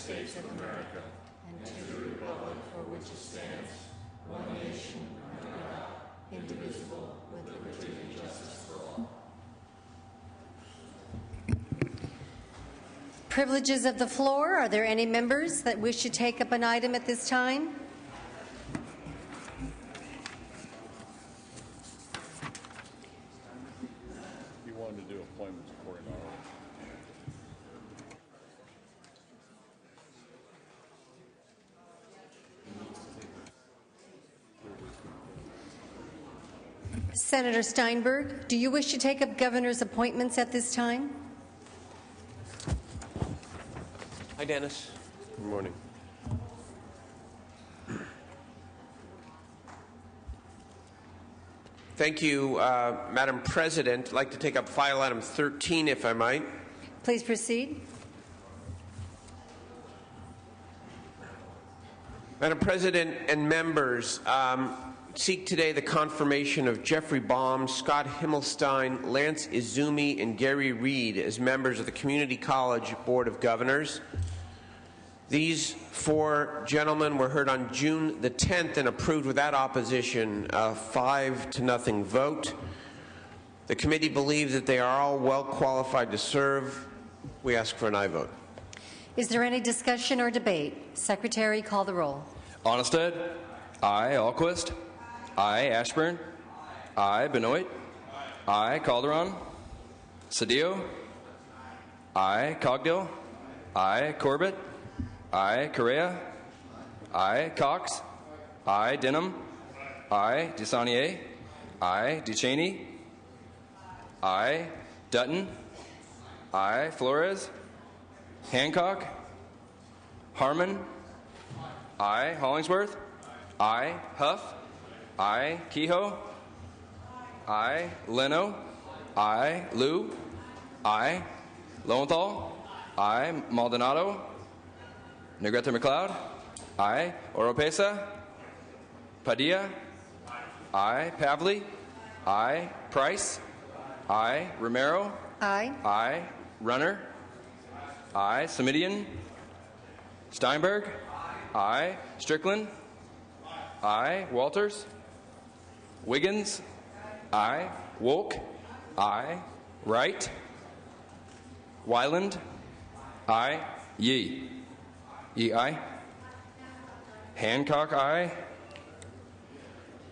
States of America and to the republic for which it stands, one nation, under God, indivisible, with liberty and justice for all. Privileges of the floor. Are there any members that wish to take up an item at this time? You wanted to do appointments according to our Senator Steinberg, do you wish to take up governor's appointments at this time? Hi, Dennis. Good morning. Thank you, Madam President. I'd like to take up file item 13, if I might. Please proceed. Madam President and members, seek today the confirmation of Jeffrey Baum, Scott Himmelstein, Lance Izumi, and Gary Reed as members of the Community College Board of Governors. These four gentlemen were heard on June the 10th and approved without opposition, a 5-0 vote. The committee believes that they are all well qualified to serve. We ask for an aye vote. Is there any discussion or debate? Secretary, call the roll. Onnested. Aye. Alquist. Aye. Ashburn. Aye. Benoit. Aye. Calderon. Cedillo. Aye. Cogdill. Aye. Corbett. Aye. Correa. Aye. Cox. Aye. Denham. Aye. DeSaulnier. Aye. DeCheney. Aye. Dutton. Aye. Flores. Hancock. Harmon. Aye. Hollingsworth. Aye. Huff. Aye. Kehoe. Aye. Leno. Aye. Liu. Aye. Lowenthal. Aye. Maldonado. Negrete McLeod. Aye. Oropesa. Padilla. Aye. Pavley. Aye. Price. Aye. Romero. Aye. Aye. Runner. Aye. Semidian. Steinberg. Aye. Strickland. Aye. Walters. Wiggins. Aye. Wolk. Aye. Wright. Wyland. Aye. Yee. Yee, aye. Hancock, aye.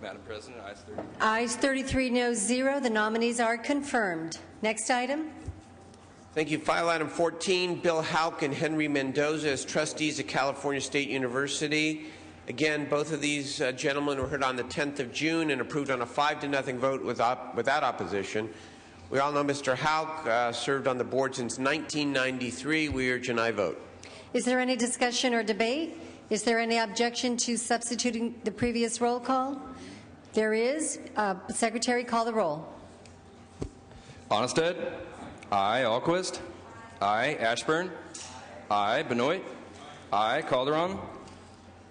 Madam President, ayes 33. Ayes 33, no 0. The nominees are confirmed. Next item. Thank you. File item 14, Bill Houck and Henry Mendoza as trustees at California State University. Again, both of these gentlemen were heard on the 10th of June and approved on a 5-0 vote without opposition. We all know Mr. Houck served on the board since 1993. We urge an aye vote. Is there any discussion or debate? Is there any objection to substituting the previous roll call? There is. Secretary, call the roll. Onnested. Aye. Alquist. Aye. Ashburn. Aye. Benoit. Aye. Calderon.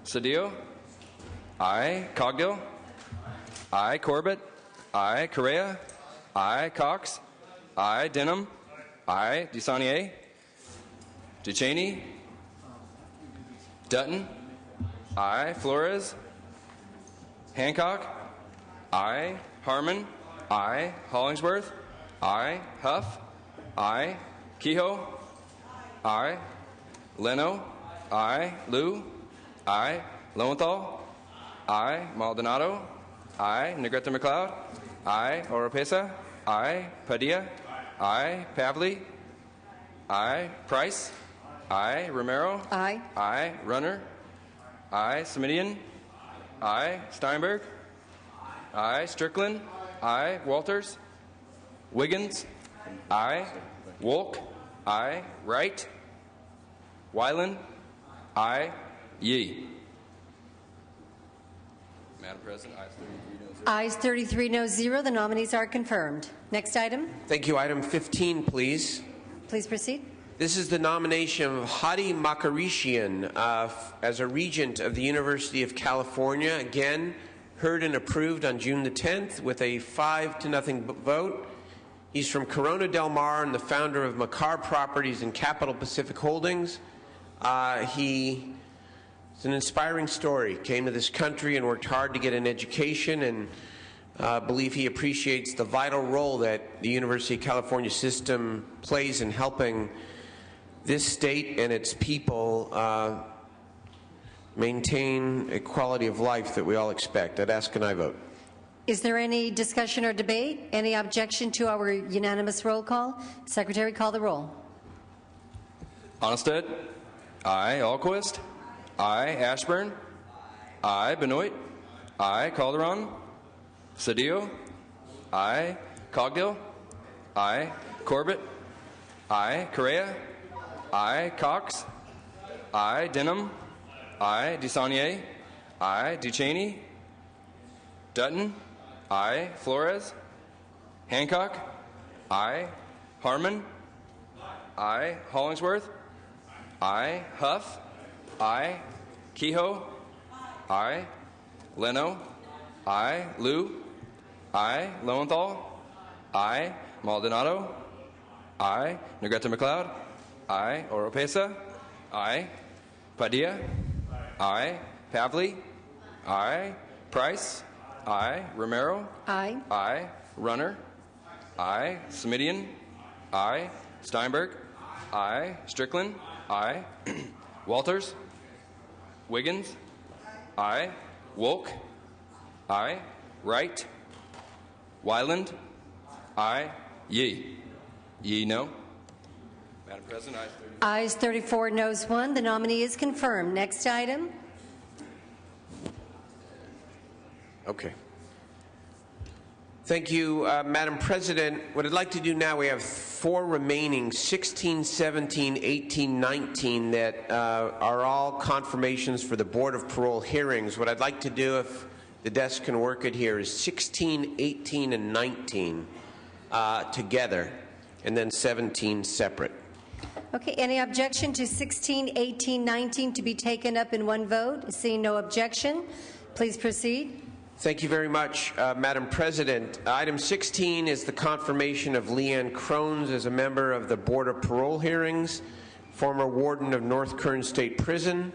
Cedillo. Aye. Cogdill. Aye. Corbett. Aye. Correa. Aye. Cox. Aye. Denham. Aye. DeSaulnier. DeCheney. Dutton. Aye. Flores. Hancock. Aye. Harmon. Aye. Hollingsworth. Aye. Huff. Aye. Kehoe. Aye. Leno. Aye. Liu. Aye. Lowenthal. Aye. Maldonado. Aye. Negrete McLeod. Aye. Oropesa. Aye. Padilla. Aye. Pavley. Aye. Price. Aye. Romero. Aye. Aye. Runner. Aye. Semidian. Aye. Steinberg. Aye. Strickland. Aye. Walters. Wiggins. Aye. Wolk. Aye. Wright. Wyland. Aye. Yee. Madam President, ayes 33, no 0. Ayes 33, no 0. The nominees are confirmed. Next item. Thank you. Item 15, please. Please proceed. This is the nomination of Hadi Makarishian as a regent of the University of California. Again, heard and approved on June the 10th with a 5-0 vote. He's from Corona Del Mar and the founder of Makar Properties and Capital Pacific Holdings. It's an inspiring story. Came to this country and worked hard to get an education, and believe he appreciates the vital role that the University of California system plays in helping this state and its people maintain a quality of life that we all expect. I'd ask an aye vote. Is there any discussion or debate? Any objection to our unanimous roll call? Secretary, call the roll. Onnested. Aye. Alquist. Aye. Ashburn. Aye. Benoit. Aye. Calderon. Cedillo. Aye. Cogdill. Aye. Corbett. Aye. Correa. Aye. Cox. Aye. Denham. Aye. DeSaulnier. Aye. Ducheney. Dutton. Aye. Flores. Hancock. Aye. Harmon. Aye. Hollingsworth. Aye. Huff. Aye. Kehoe. Aye. Leno. Aye. Liu. Aye. Lowenthal. Aye. Maldonado. Aye. Negrete McLeod. Aye. Oropesa. Aye. Padilla. Aye. Pavley. Aye. Price. Aye. Romero. Aye. Aye. Runner. Aye. Smidian. Aye. Steinberg. Aye. Strickland. Aye. Walters. Wiggins. Aye. Wolk. Aye. Wright. Wyland. Aye. Yee. Yee, no. Madam President, Ayes 34, noes 1. The nominee is confirmed. Next item. Okay. Thank you, Madam President. What I'd like to do now, we have 4 remaining, 16, 17, 18, 19, that are all confirmations for the Board of Parole hearings. What I'd like to do, if the desk can work it here, is 16, 18, and 19 together, and then 17 separate. Okay, any objection to 16, 18, 19 to be taken up in one vote? Seeing no objection, please proceed. Thank you very much, Madam President. Item 16 is the confirmation of Leanne Crones as a member of the Board of Parole hearings, former warden of North Kern State Prison.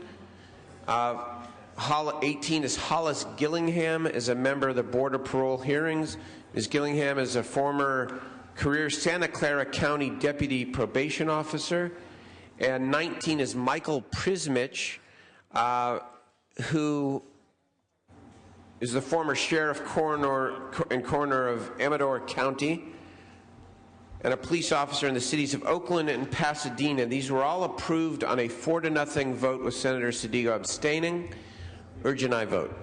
18 is Hollis Gillingham as a member of the Board of Parole hearings. Ms. Gillingham is a former career Santa Clara County Deputy Probation Officer. And 19 is Michael Prismich, who is the former sheriff coroner of Amador County and a police officer in the cities of Oakland and Pasadena. These were all approved on a 4-0 vote with Senator Cedillo abstaining. Urge an aye vote.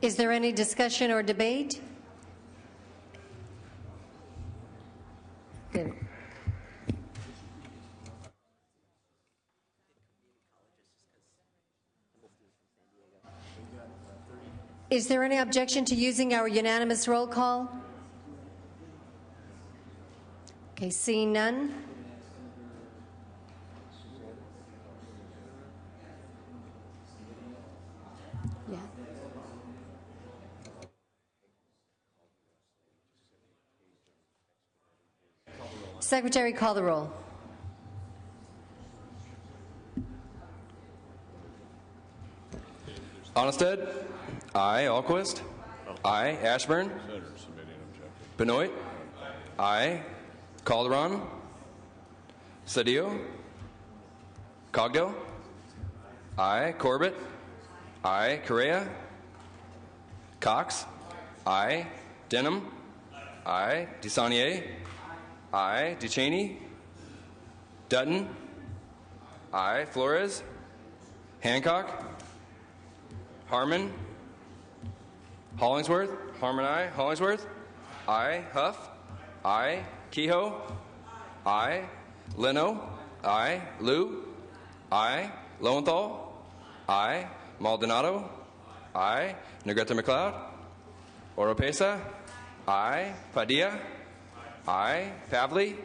Is there any discussion or debate? Good. Is there any objection to using our unanimous roll call? Okay, seeing none. Yeah. Secretary, call the roll. Onnested. Aye. Alquist. Aye. Ashburn. Senator submitting objection. Benoit. Aye. Calderon. Cedillo. Cogdill. Aye. Corbett. Aye. Correa. Cox. Aye. Denham. Aye. DeSaulnier. Aye. Ducheney. Dutton. Aye. Flores. Hancock. Harmon. Hollingsworth. Harmon, aye. Hollingsworth. Aye. Huff. Aye. Kehoe. Aye. Leno. Aye. Liu. Aye. Lowenthal. Aye. Maldonado. Aye. Negrete McLeod. Oropesa. Aye. Padilla. Aye. Pavley.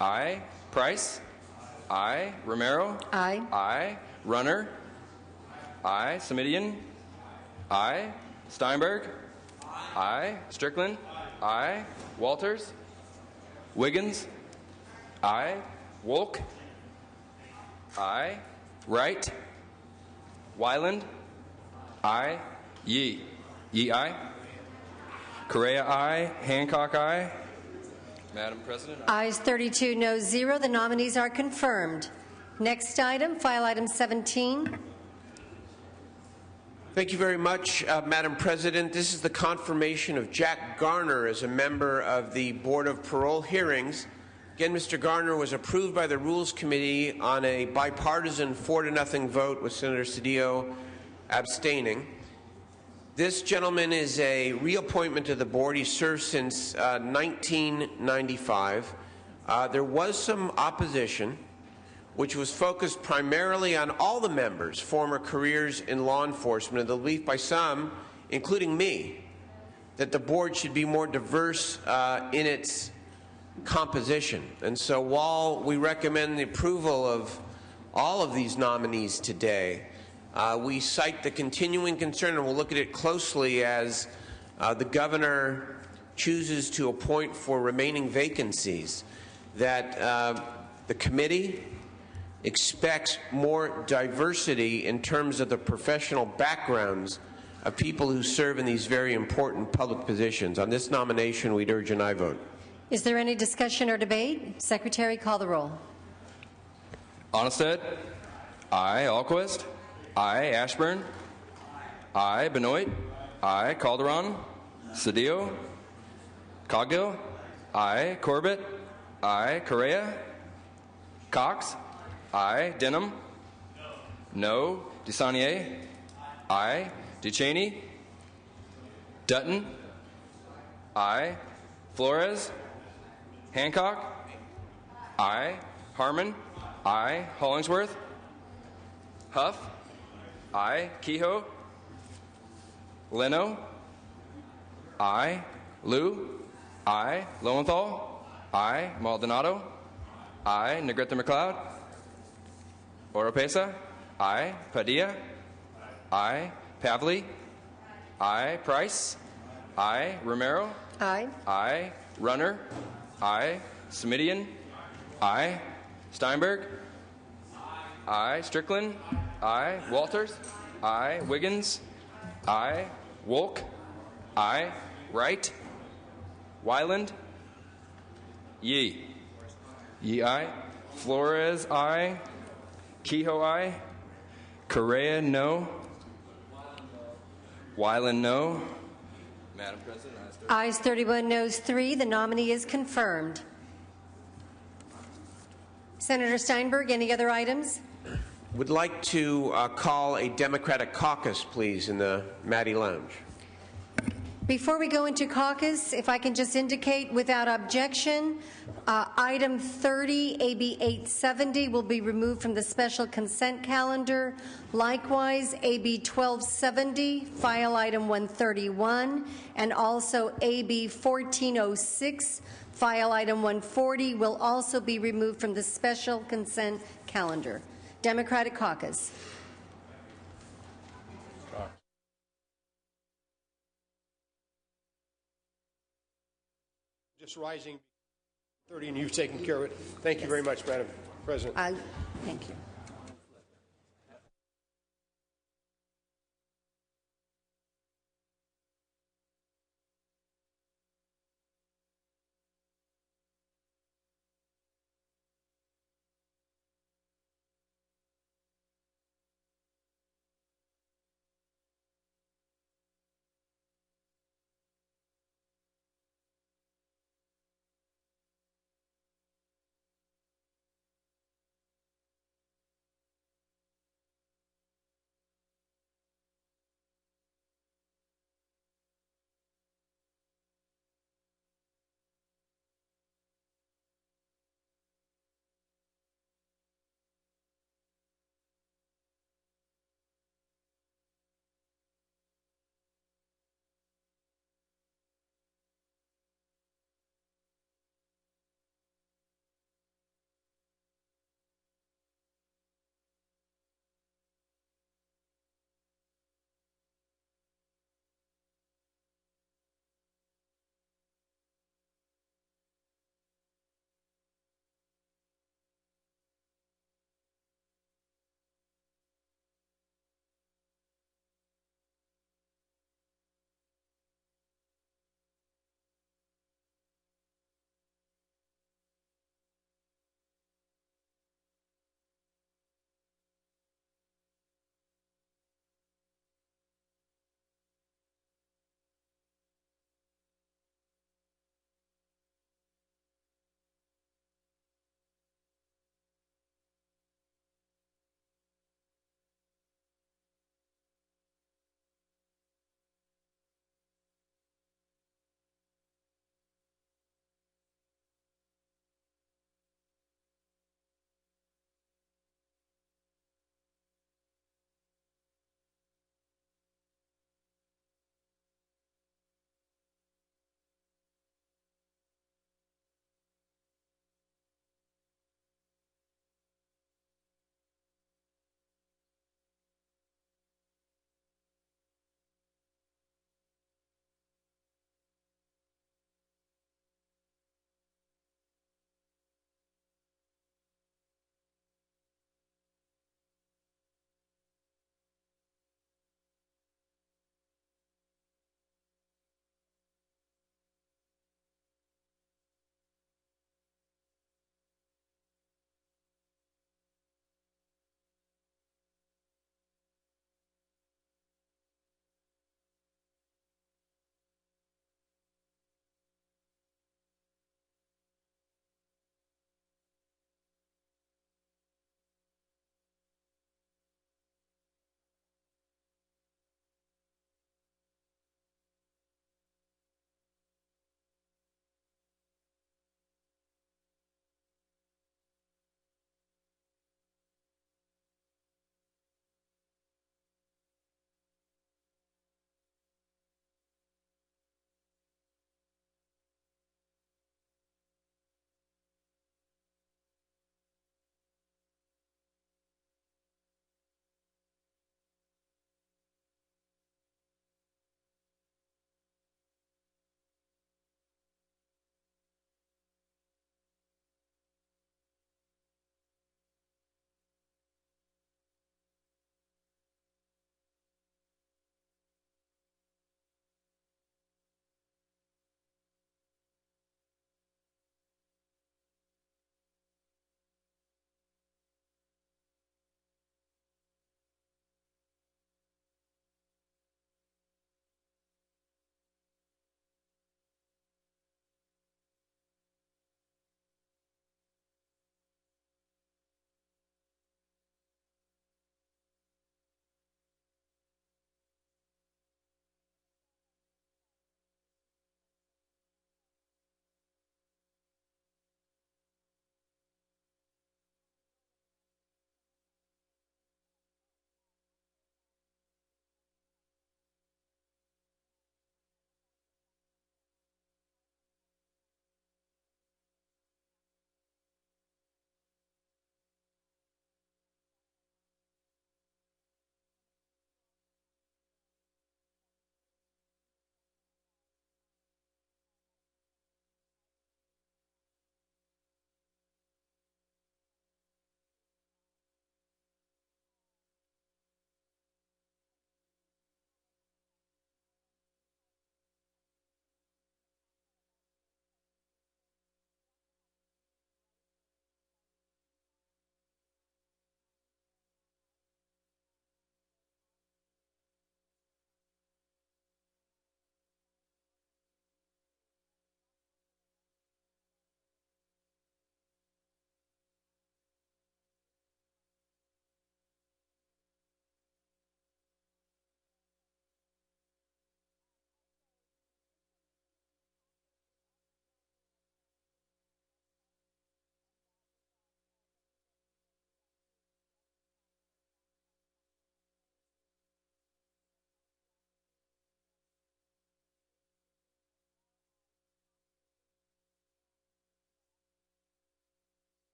Aye. Price. Aye. Romero. Aye. Aye. Runner. Aye. Smidian. Aye. Steinberg. Aye. Strickland. Aye. Walters. Wiggins. Aye. Wolk. Aye. Wright. Wyland. Aye. Yee. Yee, aye. Correa, aye. Hancock, aye. Madam President. Ayes 32, no 0. The nominees are confirmed. Next item, file item 17. Thank you very much, Madam President. This is the confirmation of Jack Garner as a member of the Board of Parole Hearings. Again, Mr. Garner was approved by the Rules Committee on a bipartisan 4-0 vote with Senator Cedillo abstaining. This gentleman is a reappointment to the board. He served since 1995. There was some opposition, which was focused primarily on all the members' former careers in law enforcement, and the belief by some, including me, that the board should be more diverse in its composition. And so while we recommend the approval of all of these nominees today, we cite the continuing concern, and we'll look at it closely as the governor chooses to appoint for remaining vacancies, that the committee expects more diversity in terms of the professional backgrounds of people who serve in these very important public positions. On this nomination, we'd urge an aye vote. Is there any discussion or debate? Secretary, call the roll. Onnested. Aye. Alquist. Aye. Ashburn. Aye. Benoit. Aye. Calderon. Cedillo. Cogdill. Aye. Corbett. Aye. Correa. Cox. Aye. Denham. No. DeSaulnier. Aye. Ducheney. Dutton. Aye. Flores. Hancock. Aye. Harmon. Aye. Hollingsworth. Huff. Aye. Kehoe. Leno. Aye. Liu. Aye. Lowenthal. Aye. Maldonado. Aye. Negrete McLeod. Oropesa. Aye. Padilla. Aye. Pavley. Aye. Price. Aye. Romero. Aye. Aye. Runner. Aye. Smidian. Aye. Steinberg. Aye. Strickland. Aye. Walters. Aye. Wiggins. Aye. Wolk. Aye. Wright. Wyland. Yee. Yee, aye. Flores, aye. Kehoe, aye. Correa, no. Wyland, no. Madam President, Ayes 31, noes 3. The nominee is confirmed. Senator Steinberg, any other items? Would like to call a Democratic caucus, please, in the Maddie Lounge. Before we go into caucus, if I can just indicate without objection, item 30, AB 870, will be removed from the special consent calendar. Likewise, AB 1270, file item 131, and also AB 1406, file item 140, will also be removed from the special consent calendar. Democratic caucus. Just rising 30, and you've taken care of it. Thank you very much, Madam President. Thank you.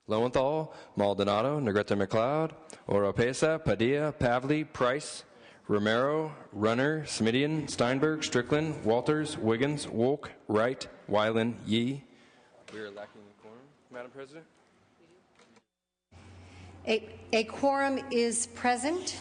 Lowenthal, Maldonado, Negrete McLeod, Oropesa, Padilla, Pavley, Price, Romero, Runner, Smidian, Steinberg, Strickland, Walters, Wiggins, Wolk, Wright, Weiland, Yee. We are lacking a quorum, Madam President. A quorum is present.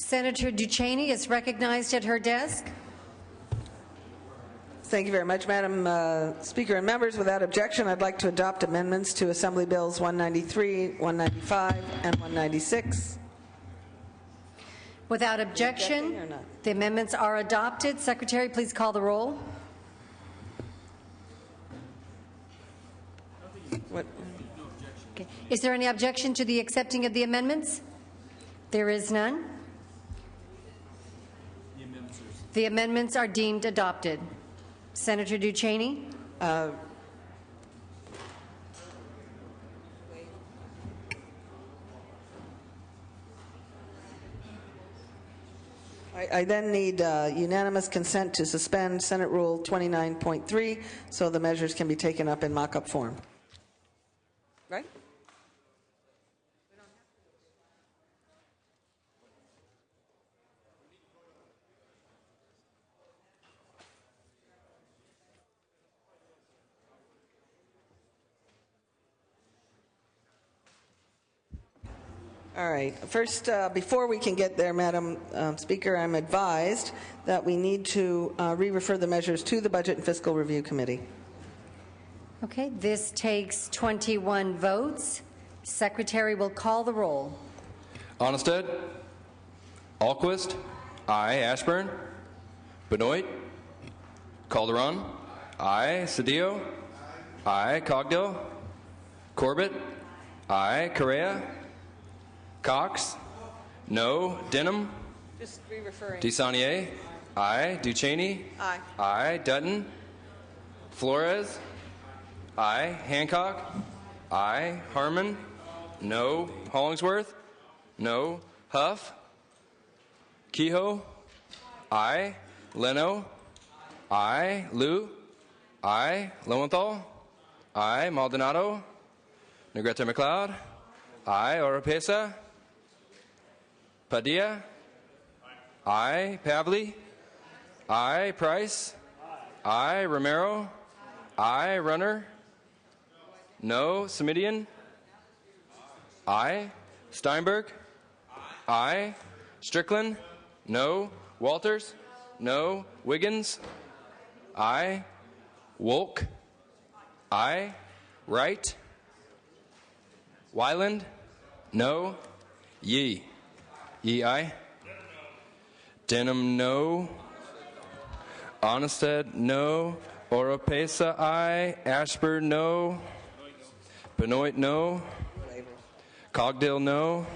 Senator Ducheney is recognized at her desk. Thank you very much, Madam Speaker and members. Without objection, I'd like to adopt amendments to Assembly Bills 193, 195, and 196. Without Objecting or objection, not? the amendments are adopted. Secretary, please call the roll. What? Okay. Is there any objection to the accepting of the amendments? There is none. The amendments are deemed adopted. Senator Ducheney? I then need unanimous consent to suspend Senate Rule 29.3 so the measures can be taken up in mock-up form. Right? All right. First, before we can get there, Madam Speaker, I'm advised that we need to re-refer the measures to the Budget and Fiscal Review Committee. Okay, this takes 21 votes. Secretary will call the roll. Onnested. Alquist. Aye. Ashburn. Benoit. Calderon. Aye. Cedillo. Aye. Cogdill. Corbett. Aye. Correa. Cox. No. Denham. Just re-referring. DeSaulnier. Aye. Ducheney. Aye. Aye. Dutton. Flores. Aye. Hancock. Aye. Harmon. No. Hollingsworth. No. Huff. Kehoe. Aye. Leno. Aye. Liu. Aye. Lowenthal. Aye. Maldonado. Negrete McLeod. Aye. Oropesa. Padilla. Aye. Pavley. Aye. Price. Aye. Romero. Aye. Runner. No. Simidian. Aye. Steinberg. Aye. Strickland. No. Walters. No. Wiggins. Aye. Wolk. Aye. Wright. Wyland. No. Yee. Yee, aye. Denham, no. Onnested, no. Oropesa, aye. Ashburn, no. Benoit, no. Cogdill, no.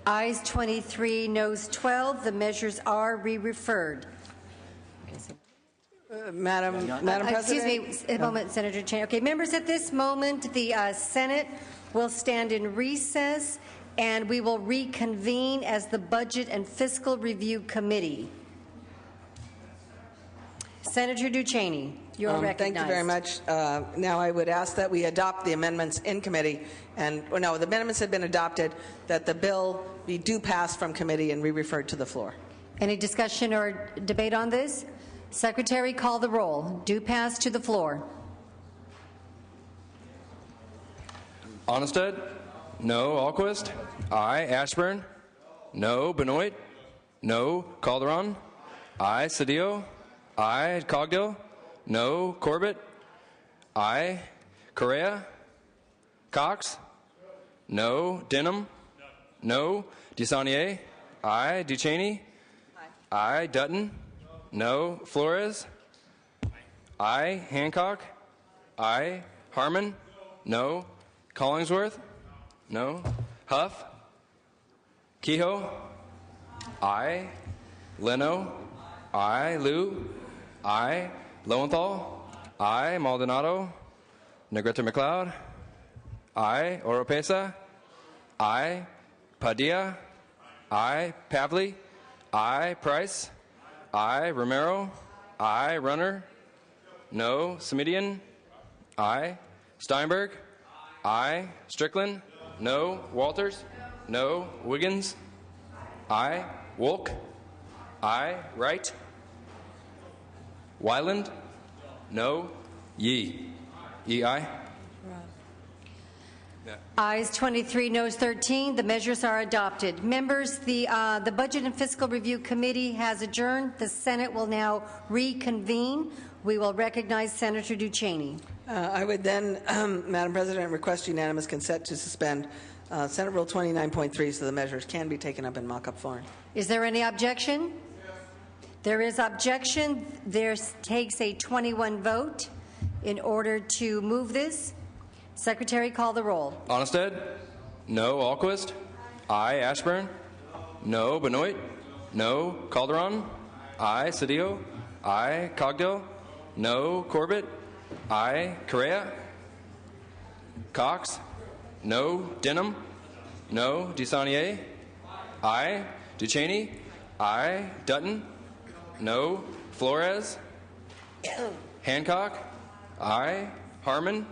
Ayes 23, noes 12. The measures are re-referred. Madam President. Excuse me, a moment, Senator Cheney. Okay, members, at this moment, the Senate will stand in recess, and we will reconvene as the Budget and Fiscal Review Committee. Senator Ducheney, you're recognized. Thank you very much. Now I would ask that we adopt the amendments in committee, and no, the amendments have been adopted, that the bill be due pass from committee and re-referred to the floor. Any discussion or debate on this? Secretary, call the roll. Due pass to the floor. Onnested? No. Alquist? Aye. Ashburn? No. Benoit? No. Calderon? Aye. Cedillo? Aye. Cogdill? No. Corbett? Aye. Correa? Cox? No. Denham? No. DeSaulnier? Aye. Ducheney? Aye. Dutton? No. Flores? Aye. Hancock? Aye. Harmon? No. Collingsworth? No. Huff? Kehoe? Aye. Leno? Aye. Liu? Aye. Lowenthal? Aye. Maldonado? Negrete McLeod? Aye. Oropesa? Aye. Padilla? Aye. Pavley? Aye. Price? Aye. Romero? Aye. Runner? No. Simidian? Aye. Steinberg? Aye. Strickland? No. Walters? No. Wiggins? Aye. Wolk? Aye. Wright? Wyland? No. Yee. Yee, aye. Ayes 23, noes 13. The measures are adopted. Members, the Budget and Fiscal Review Committee has adjourned. The Senate will now reconvene. We will recognize Senator Duchesne. I would then, Madam President, request unanimous consent to suspend Senate Rule 29.3 so the measures can be taken up in mock-up form. Is there any objection? There is objection. There takes a 21 vote in order to move this. Secretary, call the roll. Onnested? No. Alquist? Aye. Ashburn? No. Benoit? No. Calderon? Aye. Cedillo? Aye. Cogdill? No. Corbett? Aye. Correa? Cox? No. Denham? No. DeSaulnier? Aye. Duchesne? Aye. Dutton? No. Flores? Hancock? Aye. Harmon?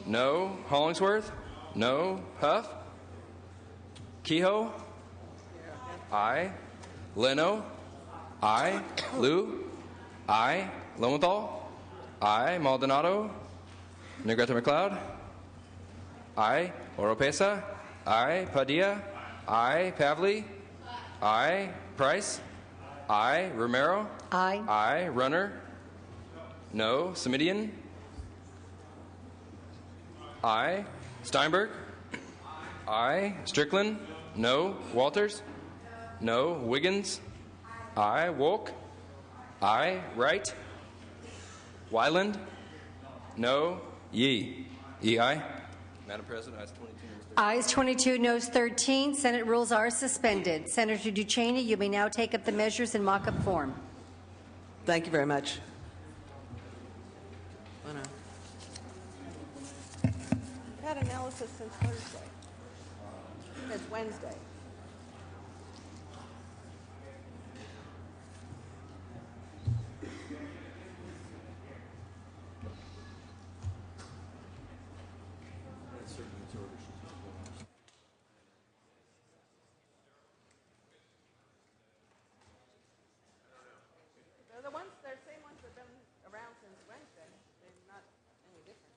No. Hollingsworth? No. Huff? Kehoe? Aye. Leno? Aye. Liu? Aye. Lowenthal? Aye. Maldonado? Negrete McLeod? Aye. Oropesa? Aye. Padilla? Aye. Pavley? Aye. Price? Aye. Romero? Aye. Aye. Runner? No. Semidian? Aye. Steinberg? Aye. Strickland? No. Walters? No. Wiggins? Aye. Wolk? Aye. Wright? Wyland? No. Yee? Yee, aye. Madam President, ayes 22. Ayes 22, noes 13. Senate rules are suspended. Senator Duchesne, you may now take up the measures in mock-up form. Thank you very much. We've had analysis since Thursday. It's Wednesday. They're the same ones that have been around since Wednesday. They're not any different.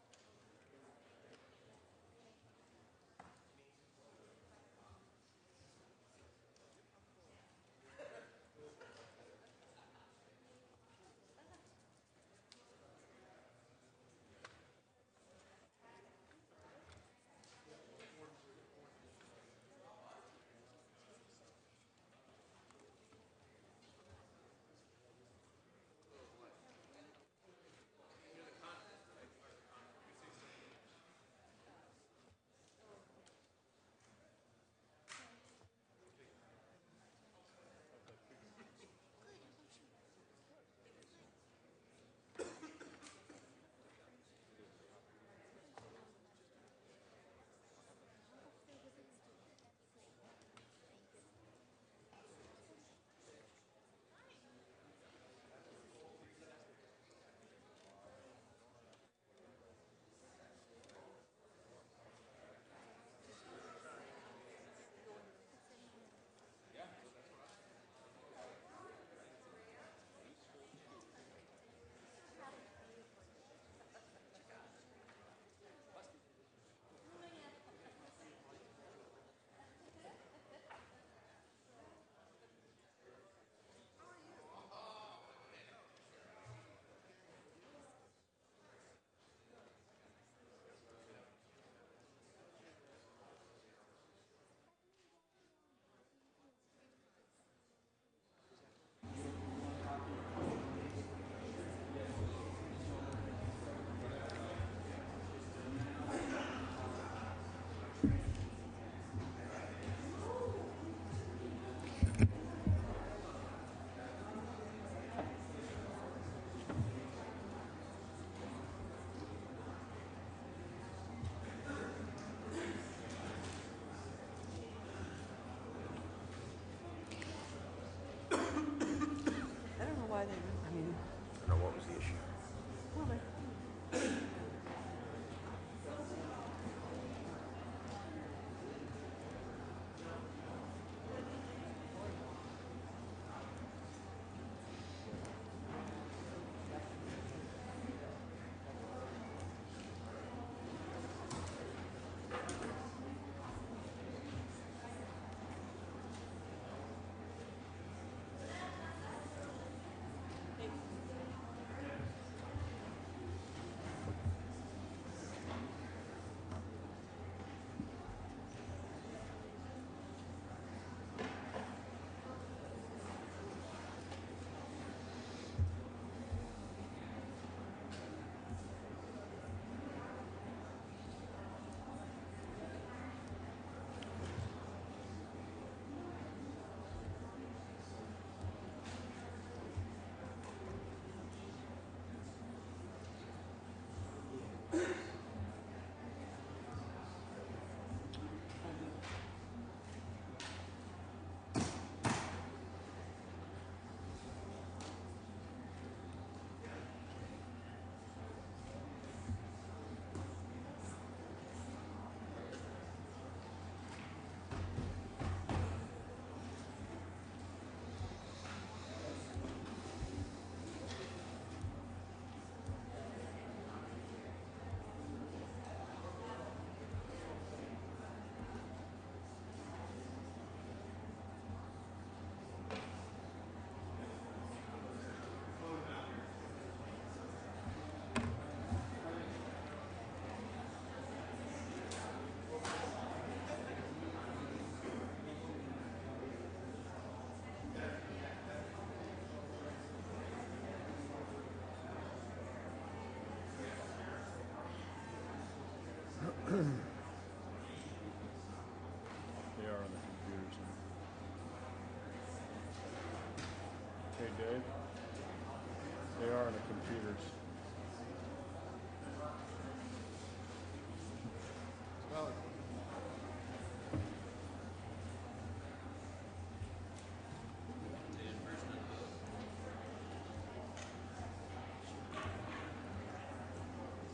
on the computers.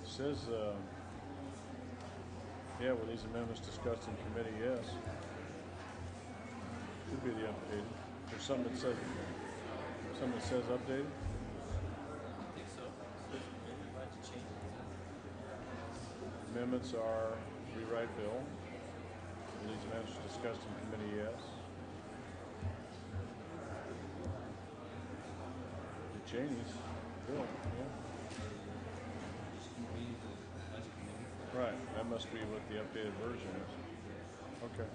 It says, yeah, were these amendments discussed in committee? Yes. Could be the updated. There's something that says updated. Amendments are rewrite bill. Were these amendments discussed in committee? Yes. The Cheney's bill. Yeah. Right, that must be what the updated version is. Okay.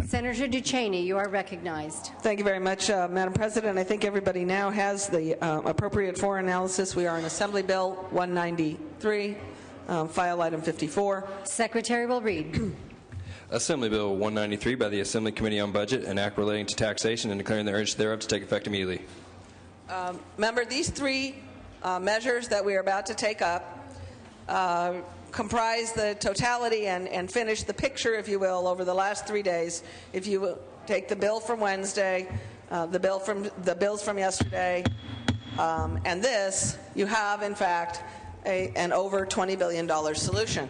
Senator Ducheney, you are recognized. Thank you very much, Madam President. I think everybody now has the appropriate for analysis. We are on Assembly Bill 193, file item 54. Secretary will read. Assembly Bill 193 by the Assembly Committee on Budget, an act relating to taxation and declaring the urgency thereof to take effect immediately. Member, these three measures that we are about to take up comprise the totality and finish the picture, if you will, over the last 3 days. If you will take the bill from Wednesday, the bills from yesterday, and this, you have in fact an over $20 billion solution.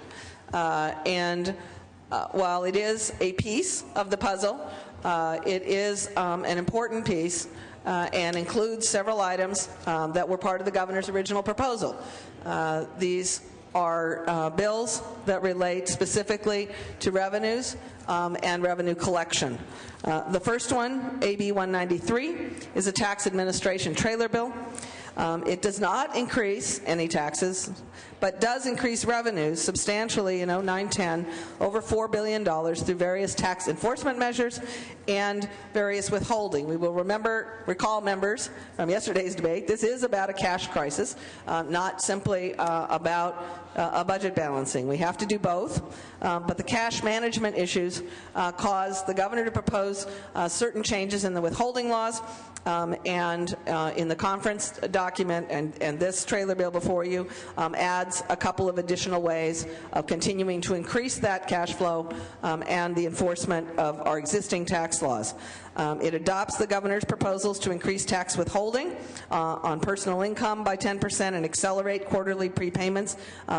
While it is a piece of the puzzle, it is an important piece and includes several items that were part of the governor's original proposal. These are bills that relate specifically to revenues and revenue collection. The first one, AB 193, is a tax administration trailer bill. It does not increase any taxes, but does increase revenues substantially in 09-10, over $4 billion through various tax enforcement measures and various withholding. We will recall members from yesterday's debate, this is about a cash crisis, not simply about a budget balancing. We have to do both, but the cash management issues caused the governor to propose certain changes in the withholding laws and in the conference document, and this trailer bill before you adds a couple of additional ways of continuing to increase that cash flow and the enforcement of our existing tax laws. It adopts the governor's proposals to increase tax withholding on personal income by 10% and accelerate quarterly prepayments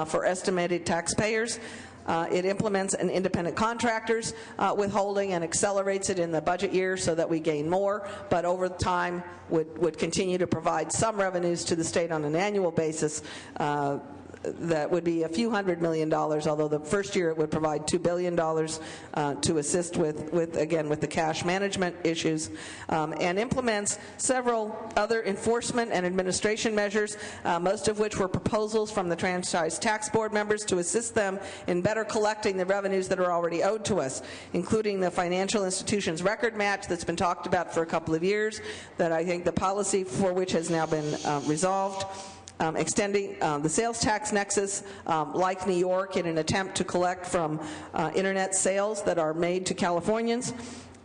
for estimated taxpayers. It implements an independent contractors withholding and accelerates it in the budget year so that we gain more, but over time would continue to provide some revenues to the state on an annual basis. That would be a few $100 million, although the first year it would provide $2 billion to assist with the cash management issues, and implements several other enforcement and administration measures, most of which were proposals from the Franchise Tax Board members to assist them in better collecting the revenues that are already owed to us, including the financial institutions record match that's been talked about for a couple of years, that I think the policy for which has now been resolved. Extending the sales tax nexus, like New York, in an attempt to collect from internet sales that are made to Californians,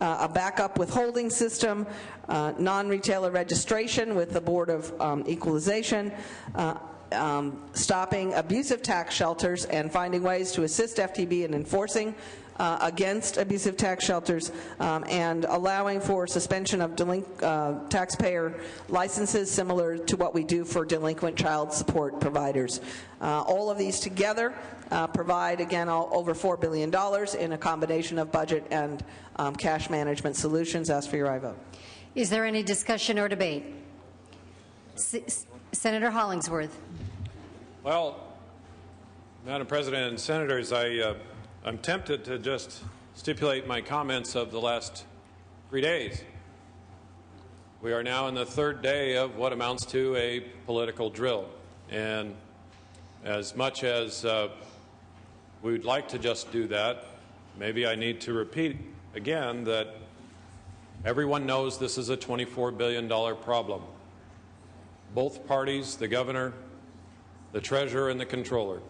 a backup withholding system, non-retailer registration with the Board of Equalization, stopping abusive tax shelters and finding ways to assist FTB in enforcing against abusive tax shelters, and allowing for suspension of taxpayer licenses similar to what we do for delinquent child support providers. All of these together provide, again, over $4 billion in a combination of budget and cash management solutions. Ask for your aye vote. Is there any discussion or debate? Senator Hollingsworth. Well, Madam President and Senators, I'm tempted to just stipulate my comments of the last 3 days. We are now in the third day of what amounts to a political drill. And as much as we would like to just do that, maybe I need to repeat again that everyone knows this is a $24 billion problem. Both parties, the governor, the treasurer, and the controller.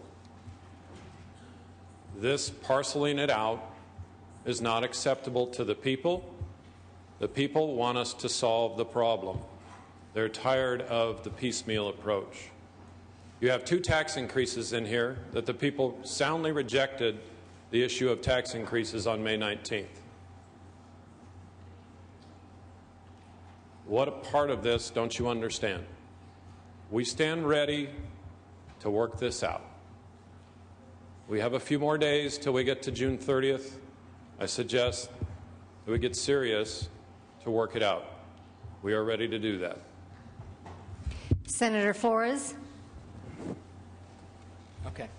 This parceling it out is not acceptable to the people. The people want us to solve the problem. They're tired of the piecemeal approach. You have 2 tax increases in here that the people soundly rejected the issue of tax increases on May 19th. What a part of this don't you understand? We stand ready to work this out. We have a few more days till we get to June 30th. I suggest that we get serious to work it out. We are ready to do that. Senator Flores. Okay.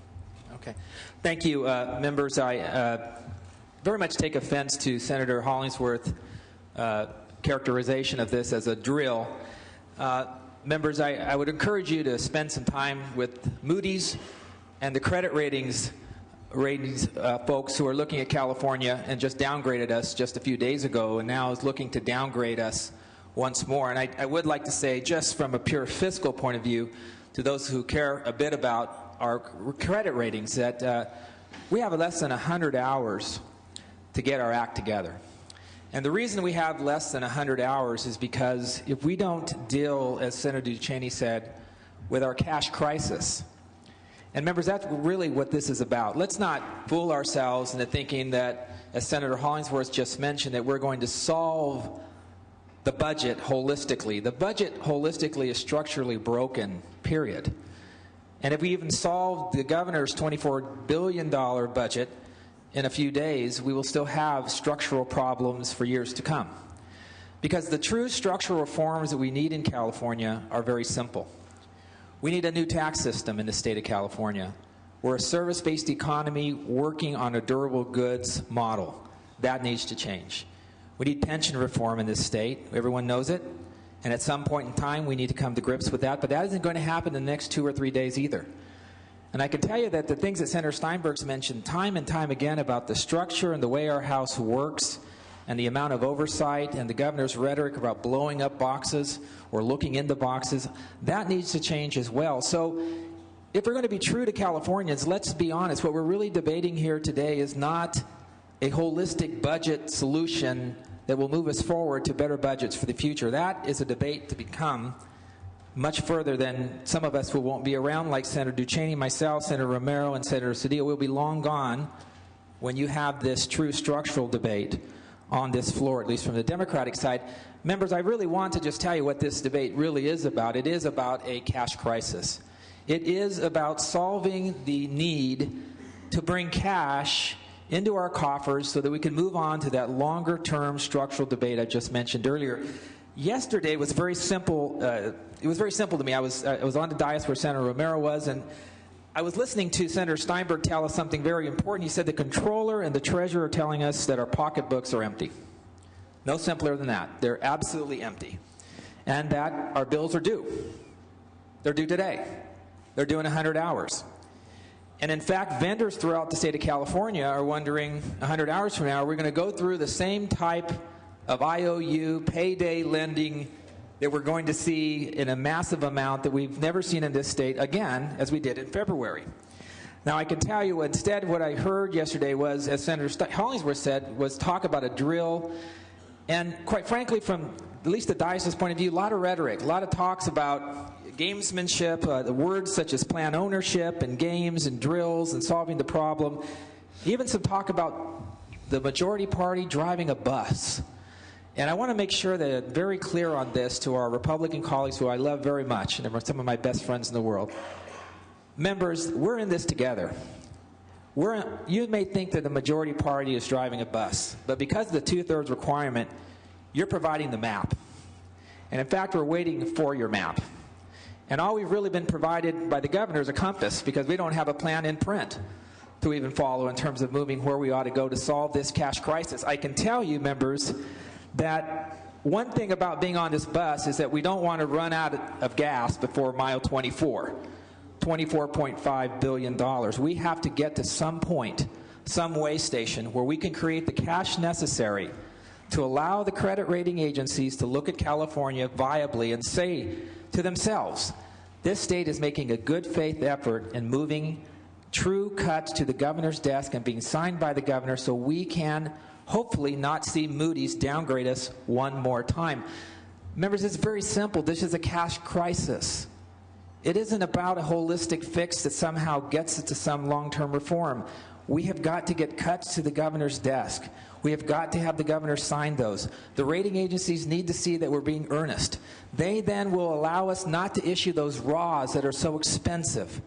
Thank you, members. I very much take offense to Senator Hollingsworth's characterization of this as a drill. Members, I would encourage you to spend some time with Moody's and the credit ratings ratings folks who are looking at California and just downgraded us just a few days ago and now is looking to downgrade us once more. And I would like to say, just from a pure fiscal point of view, to those who care a bit about our credit ratings, that we have less than 100 hours to get our act together. And the reason we have less than 100 hours is because if we don't deal, as Senator Duchesne said, with our cash crisis, and members, that's really what this is about. Let's not fool ourselves into thinking that, as Senator Hollingsworth just mentioned, that we're going to solve the budget holistically. The budget holistically is structurally broken, period. And if we even solve the governor's $24 billion budget in a few days, we will still have structural problems for years to come. Because the true structural reforms that we need in California are very simple. We need a new tax system in the state of California. We're a service-based economy working on a durable goods model. That needs to change. We need pension reform in this state. Everyone knows it. And at some point in time, we need to come to grips with that. But that isn't going to happen in the next 2 or 3 days either. And I can tell you that the things that Senator Steinberg's mentioned time and time again about the structure and the way our House works and the amount of oversight and the governor's rhetoric about blowing up boxes or looking into boxes, that needs to change as well. So if we're going to be true to Californians, let's be honest. What we're really debating here today is not a holistic budget solution that will move us forward to better budgets for the future. That is a debate to become much further than some of us who won't be around, like Senator Duchesne, myself, Senator Romero, and Senator Cedillo. We'll be long gone when you have this true structural debate on this floor, at least from the Democratic side. Members, I really want to just tell you what this debate really is about. It is about a cash crisis. It is about solving the need to bring cash into our coffers so that we can move on to that longer-term structural debate I just mentioned earlier. Yesterday was very simple. It was very simple to me. I was on the dais where Senator Romero was, and I was listening to Senator Steinberg tell us something very important. He said the comptroller and the treasurer are telling us that our pocketbooks are empty. No simpler than that. They're absolutely empty. And that our bills are due. They're due today. They're due in 100 hours. And in fact, vendors throughout the state of California are wondering, 100 hours from now, are we going to go through the same type of IOU payday lending that we're going to see in a massive amount that we've never seen in this state again, as we did in February. Now, I can tell you, instead, what I heard yesterday was, as Senator Hollingsworth said, was talk about a drill. And quite frankly, from at least the diocese point of view, a lot of rhetoric, a lot of talks about gamesmanship, the words such as plan ownership and games and drills and solving the problem. Even some talk about the majority party driving a bus. And I want to make sure that I'm very clear on this to our Republican colleagues who I love very much, and they're some of my best friends in the world. Members, we're in this together. You may think that the majority party is driving a bus, but because of the two-thirds requirement, you're providing the map. And in fact, we're waiting for your map. And all we've really been provided by the governor is a compass, because we don't have a plan in print to even follow in terms of moving where we ought to go to solve this cash crisis. I can tell you, members, that one thing about being on this bus is that we don't want to run out of gas before mile 24, $24.5 billion. We have to get to some point, some way station, where we can create the cash necessary to allow the credit rating agencies to look at California viably and say to themselves, this state is making a good faith effort in moving true cuts to the governor's desk and being signed by the governor so we can hopefully not see Moody's downgrade us one more time. Members, it's very simple. This is a cash crisis. It isn't about a holistic fix that somehow gets us to some long-term reform. We have got to get cuts to the governor's desk. We have got to have the governor sign those. The rating agencies need to see that we're being earnest. They then will allow us not to issue those RAWs that are so expensive.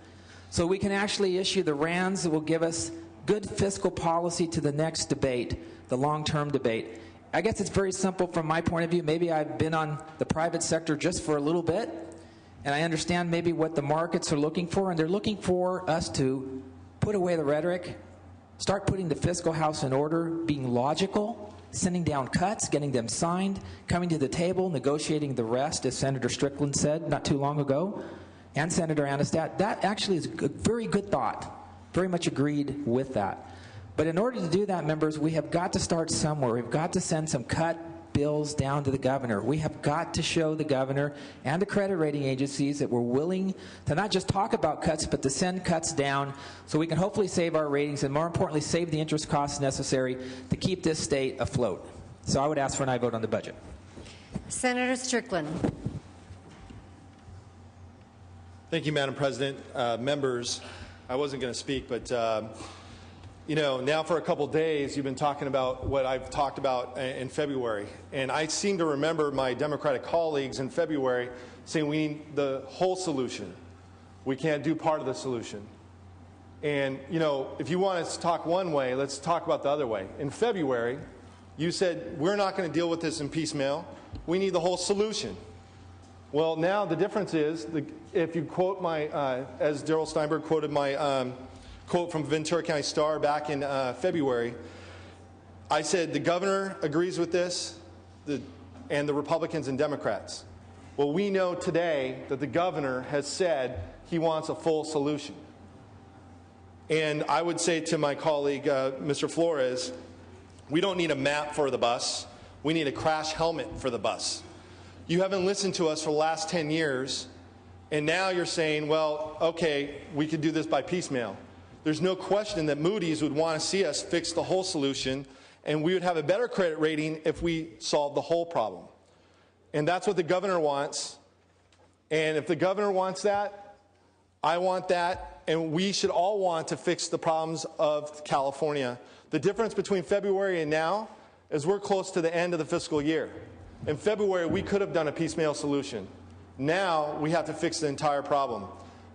So we can actually issue the RANs that will give us good fiscal policy to the next debate, the long-term debate. I guess it's very simple from my point of view. Maybe I've been on the private sector just for a little bit, and I understand maybe what the markets are looking for, and they're looking for us to put away the rhetoric, start putting the fiscal house in order, being logical, sending down cuts, getting them signed, coming to the table, negotiating the rest, as Senator Strickland said not too long ago, and Senator Anastat. That actually is a very good thought very much agreed with that. But in order to do that, members, we have got to start somewhere. We've got to send some cut bills down to the governor. We have got to show the governor and the credit rating agencies that we're willing to not just talk about cuts, but to send cuts down so we can hopefully save our ratings and, more importantly, save the interest costs necessary to keep this state afloat. So I would ask for an aye vote on the budget. Senator Strickland. Thank you, Madam President. Members, I wasn't going to speak, but you know, now for a couple days you've been talking about what I've talked about in February. And I seem to remember my Democratic colleagues in February saying we need the whole solution. We can't do part of the solution. And, you know, if you want us to talk one way, let's talk about the other way. In February, you said we're not going to deal with this in piecemeal. We need the whole solution. Well, now the difference is, if you quote my, as Darrell Steinberg quoted my quote from Ventura County Star back in February, I said the governor agrees with this, and the Republicans and Democrats. Well, we know today that the governor has said he wants a full solution. And I would say to my colleague, Mr. Flores, we don't need a map for the bus. We need a crash helmet for the bus. You haven't listened to us for the last 10 years, and now you're saying, well, okay, we could do this by piecemeal. There's no question that Moody's would want to see us fix the whole solution, and we would have a better credit rating if we solved the whole problem. And that's what the governor wants. And if the governor wants that, I want that, and we should all want to fix the problems of California. The difference between February and now is we're close to the end of the fiscal year. In February, we could have done a piecemeal solution. Now, we have to fix the entire problem.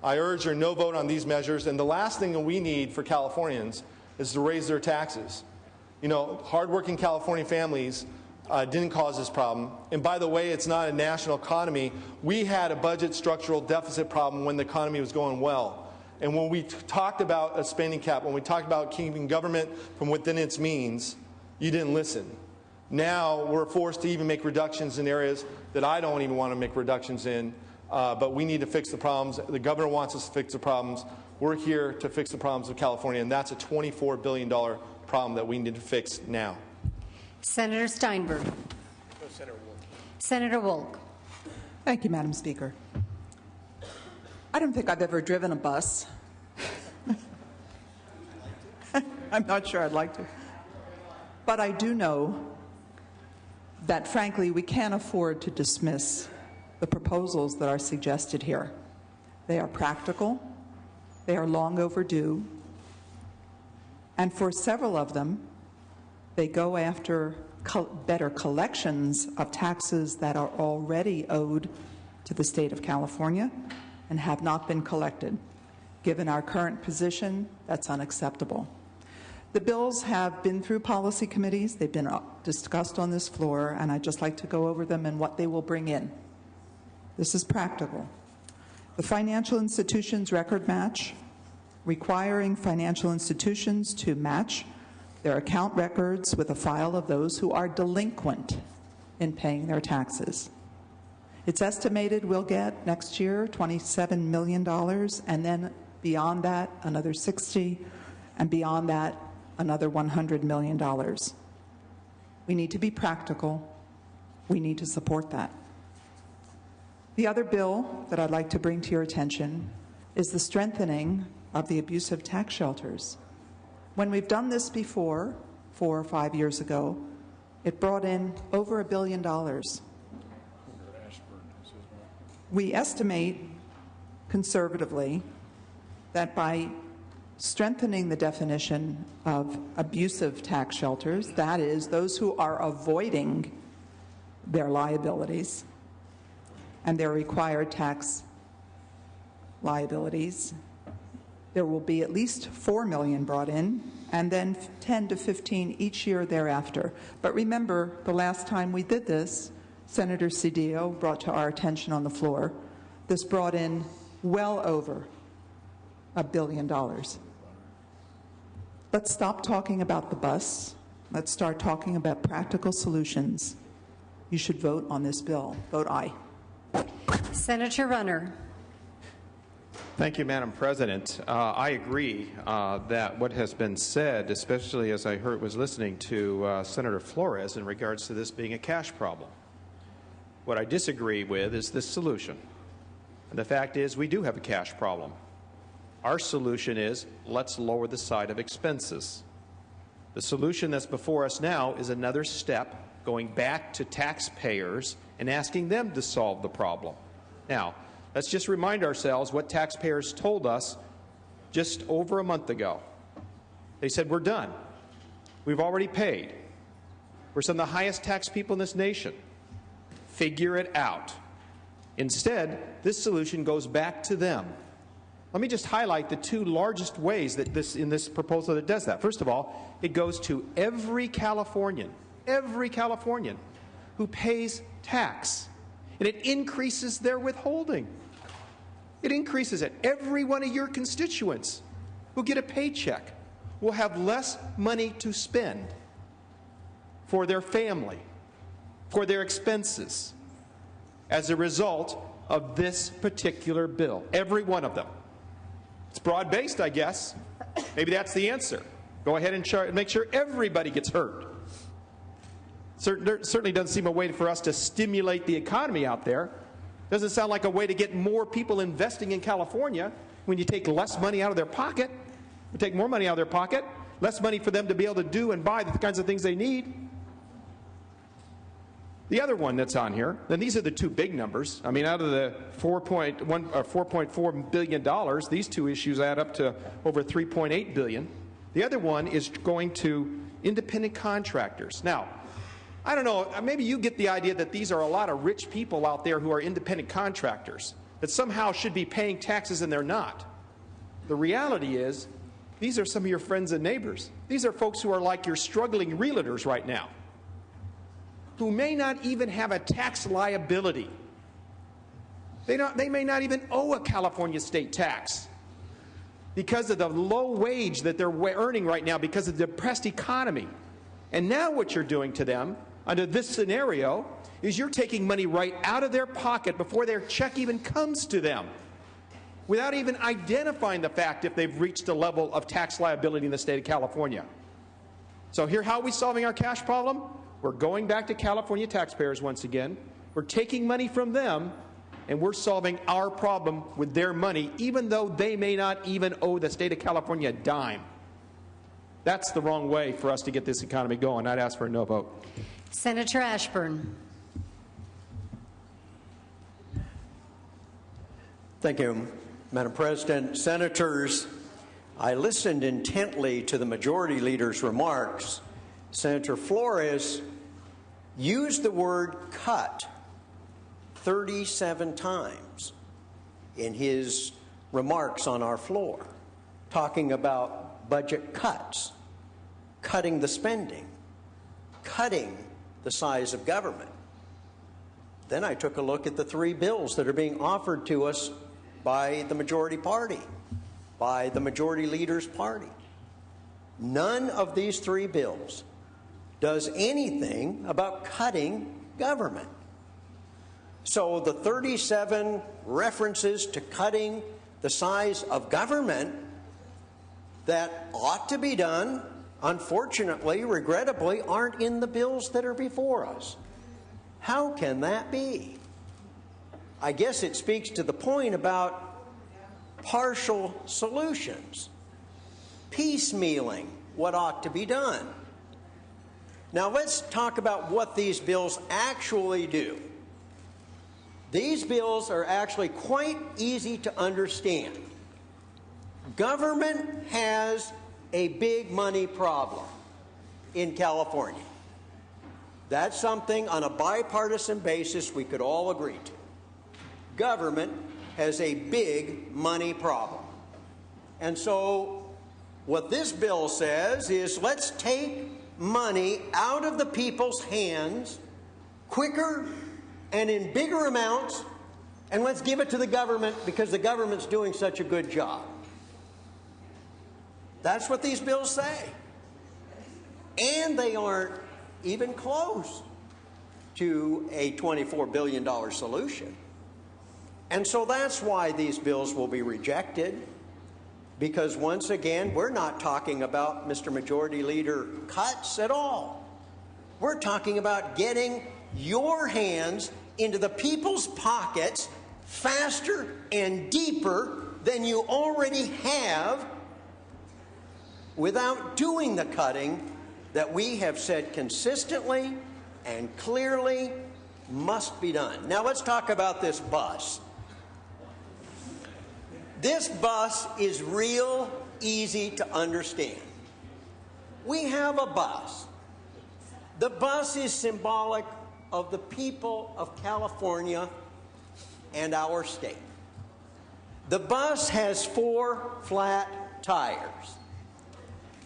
I urge your no vote on these measures, and the last thing that we need for Californians is to raise their taxes. You know, hardworking California families didn't cause this problem. And by the way, it's not a national economy. We had a budget structural deficit problem when the economy was going well. And when we talked about a spending cap, when we talked about keeping government from within its means, you didn't listen. Now we're forced to even make reductions in areas that I don't even want to make reductions in, but we need to fix the problems. The governor wants us to fix the problems. We're here to fix the problems of California, and that's a $24 billion problem that we need to fix now. Senator Steinberg. Senator Wolk. Thank you, Madam Speaker. I don't think I've ever driven a bus. I'm not sure I'd like to. But I do know that, frankly, we can't afford to dismiss the proposals that are suggested here. They are practical, they are long overdue, and for several of them, they go after better collections of taxes that are already owed to the state of California and have not been collected. Given our current position, that's unacceptable. The bills have been through policy committees. They've been discussed on this floor, and I'd just like to go over them and what they will bring in. This is practical. The financial institutions record match, requiring financial institutions to match their account records with a file of those who are delinquent in paying their taxes. It's estimated we'll get next year $27 million, and then beyond that, another 60, and beyond that, another $100 million. We need to be practical. We need to support that. The other bill that I'd like to bring to your attention is the strengthening of the abusive tax shelters. When we've done this before, 4 or 5 years ago, it brought in over $1 billion. We estimate conservatively that by strengthening the definition of abusive tax shelters, that is, those who are avoiding their liabilities and their required tax liabilities, there will be at least 4 million brought in, and then 10 to 15 each year thereafter. But remember, the last time we did this, Senator Cedillo brought to our attention on the floor, this brought in well over $1 billion. Let's stop talking about the bus. Let's start talking about practical solutions. You should vote on this bill. Vote aye. Senator Runner. Thank you, Madam President. I agree that what has been said, especially as I was listening to Senator Flores in regards to this being a cash problem. What I disagree with is this solution. And the fact is we do have a cash problem. Our solution is let's lower the side of expenses. The solution that's before us now is another step going back to taxpayers and asking them to solve the problem. Now, let's just remind ourselves what taxpayers told us just over a month ago. They said, we're done. We've already paid. We're some of the highest taxed people in this nation. Figure it out. Instead, this solution goes back to them. Let me just highlight the two largest ways that in this proposal that does that. First of all, it goes to every Californian who pays tax, and it increases their withholding. It increases it. Every one of your constituents who get a paycheck will have less money to spend for their family, for their expenses, as a result of this particular bill. Every one of them. It's broad-based, I guess. Maybe that's the answer. Go ahead and make sure everybody gets hurt. There certainly doesn't seem a way for us to stimulate the economy out there. Doesn't sound like a way to get more people investing in California when you take less money out of their pocket. You take more money out of their pocket, less money for them to be able to do and buy the kinds of things they need. The other one that's on here, and these are the two big numbers. I mean, out of the $4.4 billion, these two issues add up to over $3.8 billion. The other one is going to independent contractors. Now, I don't know, maybe you get the idea that these are a lot of rich people out there who are independent contractors, that somehow should be paying taxes and they're not. The reality is, these are some of your friends and neighbors. These are folks who are like your struggling realtors right now, who may not even have a tax liability. They may not even owe a California state tax because of the low wage that they're earning right now because of the depressed economy. And now what you're doing to them under this scenario is you're taking money right out of their pocket before their check even comes to them, without even identifying the fact if they've reached a level of tax liability in the state of California. So here, how are we solving our cash problem? We're going back to California taxpayers once again. We're taking money from them, and we're solving our problem with their money, even though they may not even owe the state of California a dime. That's the wrong way for us to get this economy going. I'd ask for a no vote. Senator Ashburn. Thank you, Madam President. Senators, I listened intently to the Majority Leader's remarks. Senator Flores used the word cut 37 times in his remarks on our floor, talking about budget cuts, cutting the spending, cutting the size of government. Then I took a look at the three bills that are being offered to us by the majority party, by the Majority Leader's party. None of these three bills does anything about cutting government. So the 37 references to cutting the size of government that ought to be done, unfortunately, regrettably, aren't in the bills that are before us. How can that be? I guess it speaks to the point about partial solutions, piecemealing what ought to be done. Now let's talk about what these bills actually do. These bills are actually quite easy to understand. Government has a big money problem in California. That's something on a bipartisan basis we could all agree to. Government has a big money problem. And so what this bill says is let's take money out of the people's hands quicker and in bigger amounts, and let's give it to the government because the government's doing such a good job. That's what these bills say. And they aren't even close to a $24 billion solution. And so that's why these bills will be rejected, because once again, we're not talking about, Mr. Majority Leader, cuts at all. We're talking about getting your hands into the people's pockets faster and deeper than you already have without doing the cutting that we have said consistently and clearly must be done. Now let's talk about this bus. This bus is real easy to understand. We have a bus. The bus is symbolic of the people of California and our state. The bus has 4 flat tires.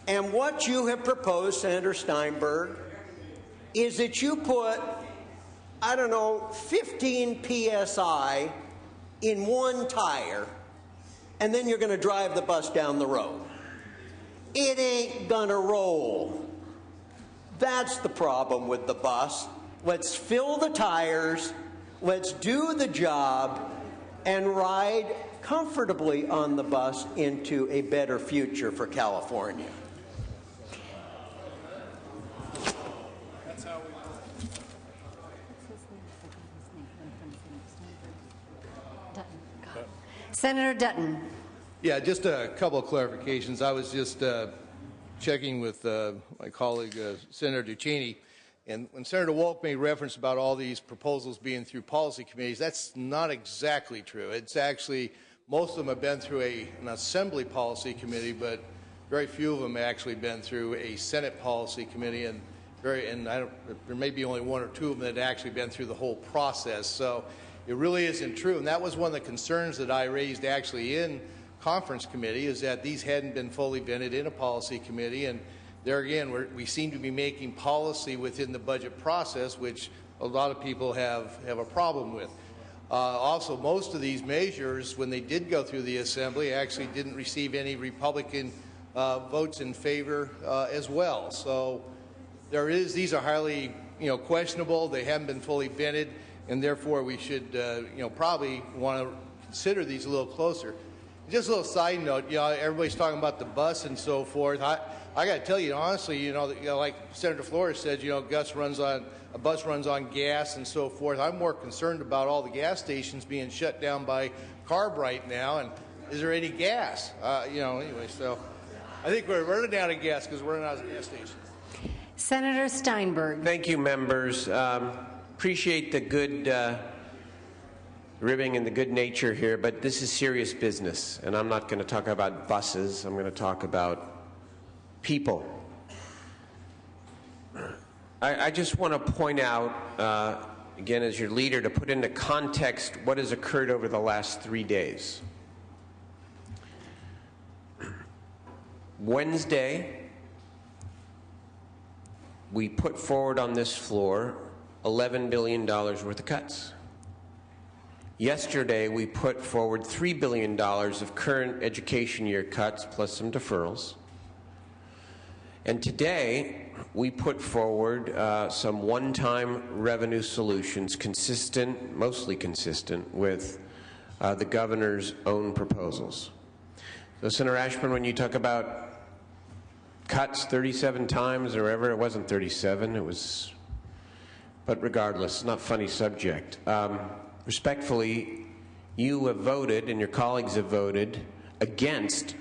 And what you have proposed, Senator Steinberg, is that you put, I don't know, 15 PSI in one tire, and then you're going to drive the bus down the road. It ain't going to roll. That's the problem with the bus. Let's fill the tires, let's do the job, and ride comfortably on the bus into a better future for California. Senator Dutton. Yeah, just a couple of clarifications. I was just checking with my colleague, Senator Ducheney, and when Senator Wolk made reference about all these proposals being through policy committees, that's not exactly true. It's actually, most of them have been through an Assembly policy committee, but very few of them have actually been through a Senate policy committee, and there may be only 1 or 2 of them that have actually been through the whole process. So it really isn't true, and that was one of the concerns that I raised actually in conference committee, is that these hadn't been fully vetted in a policy committee, and there again, we seem to be making policy within the budget process, which a lot of people have a problem with. Also, most of these measures, when they did go through the Assembly, actually didn't receive any Republican votes in favor as well. So these are highly questionable. They haven't been fully vetted, and therefore we should probably want to consider these a little closer. Just a little side note, everybody's talking about the bus and so forth. I got to tell you, honestly, like Senator Flores said, a bus runs on gas and so forth. I'm more concerned about all the gas stations being shut down by CARB right now, and is there any gas? Anyway, so I think we're running out of gas because we're running out of gas stations. Senator Steinberg. Thank you, members. Appreciate the good ribbing and the good nature here, but this is serious business, and I'm not going to talk about buses. I'm going to talk about people. I just want to point out, again, as your leader, to put into context what has occurred over the last 3 days. Wednesday, we put forward on this floor $11 billion worth of cuts. Yesterday, we put forward $3 billion of current education year cuts plus some deferrals. And today, we put forward some one-time revenue solutions mostly consistent with the governor's own proposals. So, Senator Ashburn, when you talk about cuts 37 times or whatever, it wasn't 37, it was, but regardless, not a funny subject. Respectfully, you have voted and your colleagues have voted against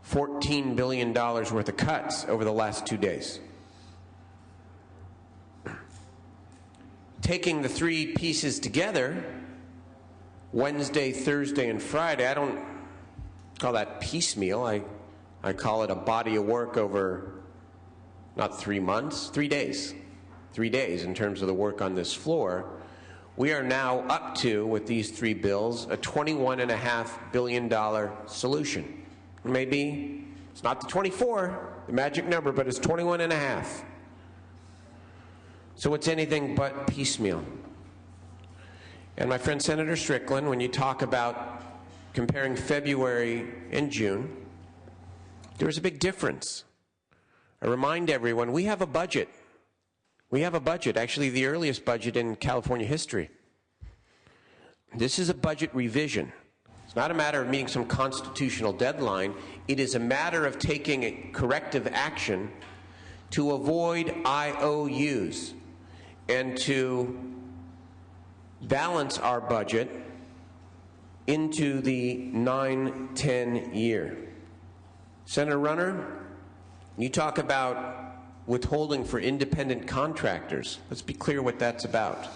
$14 billion worth of cuts over the last 2 days. Taking the 3 pieces together, Wednesday, Thursday, and Friday, I don't call that piecemeal. I call it a body of work over not 3 months, 3 days. 3 days in terms of the work on this floor. We are now up to, with these 3 bills, a $21.5 billion solution. Maybe it's not the 24, the magic number, but it's 21.5. So it's anything but piecemeal. And my friend Senator Strickland, when you talk about comparing February and June, there was a big difference. I remind everyone, we have a budget. We have a budget, actually the earliest budget in California history. This is a budget revision. It's not a matter of meeting some constitutional deadline. It is a matter of taking corrective action to avoid IOUs and to balance our budget into the 9-10 year. Senator Runner, you talk about withholding for independent contractors. Let's be clear what that's about.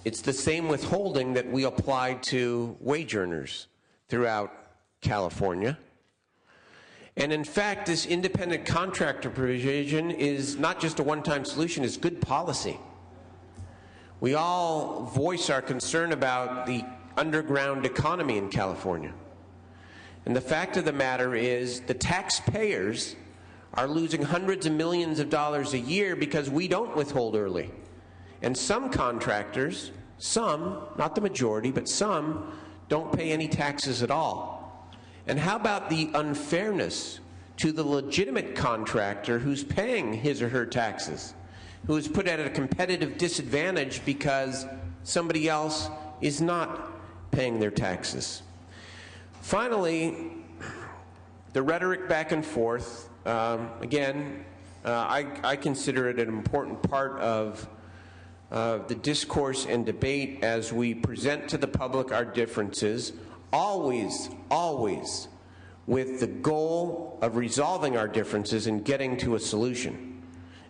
It's the same withholding that we apply to wage earners throughout California. And in fact, this independent contractor provision is not just a one-time solution, it's good policy. We all voice our concern about the underground economy in California. And the fact of the matter is the taxpayers are losing hundreds of millions of dollars a year because we don't withhold early. And some contractors, some, not the majority, but some, don't pay any taxes at all. And how about the unfairness to the legitimate contractor who's paying his or her taxes, who is put at a competitive disadvantage because somebody else is not paying their taxes? Finally, the rhetoric back and forth, I consider it an important part of the discourse and debate as we present to the public our differences, always with the goal of resolving our differences and getting to a solution,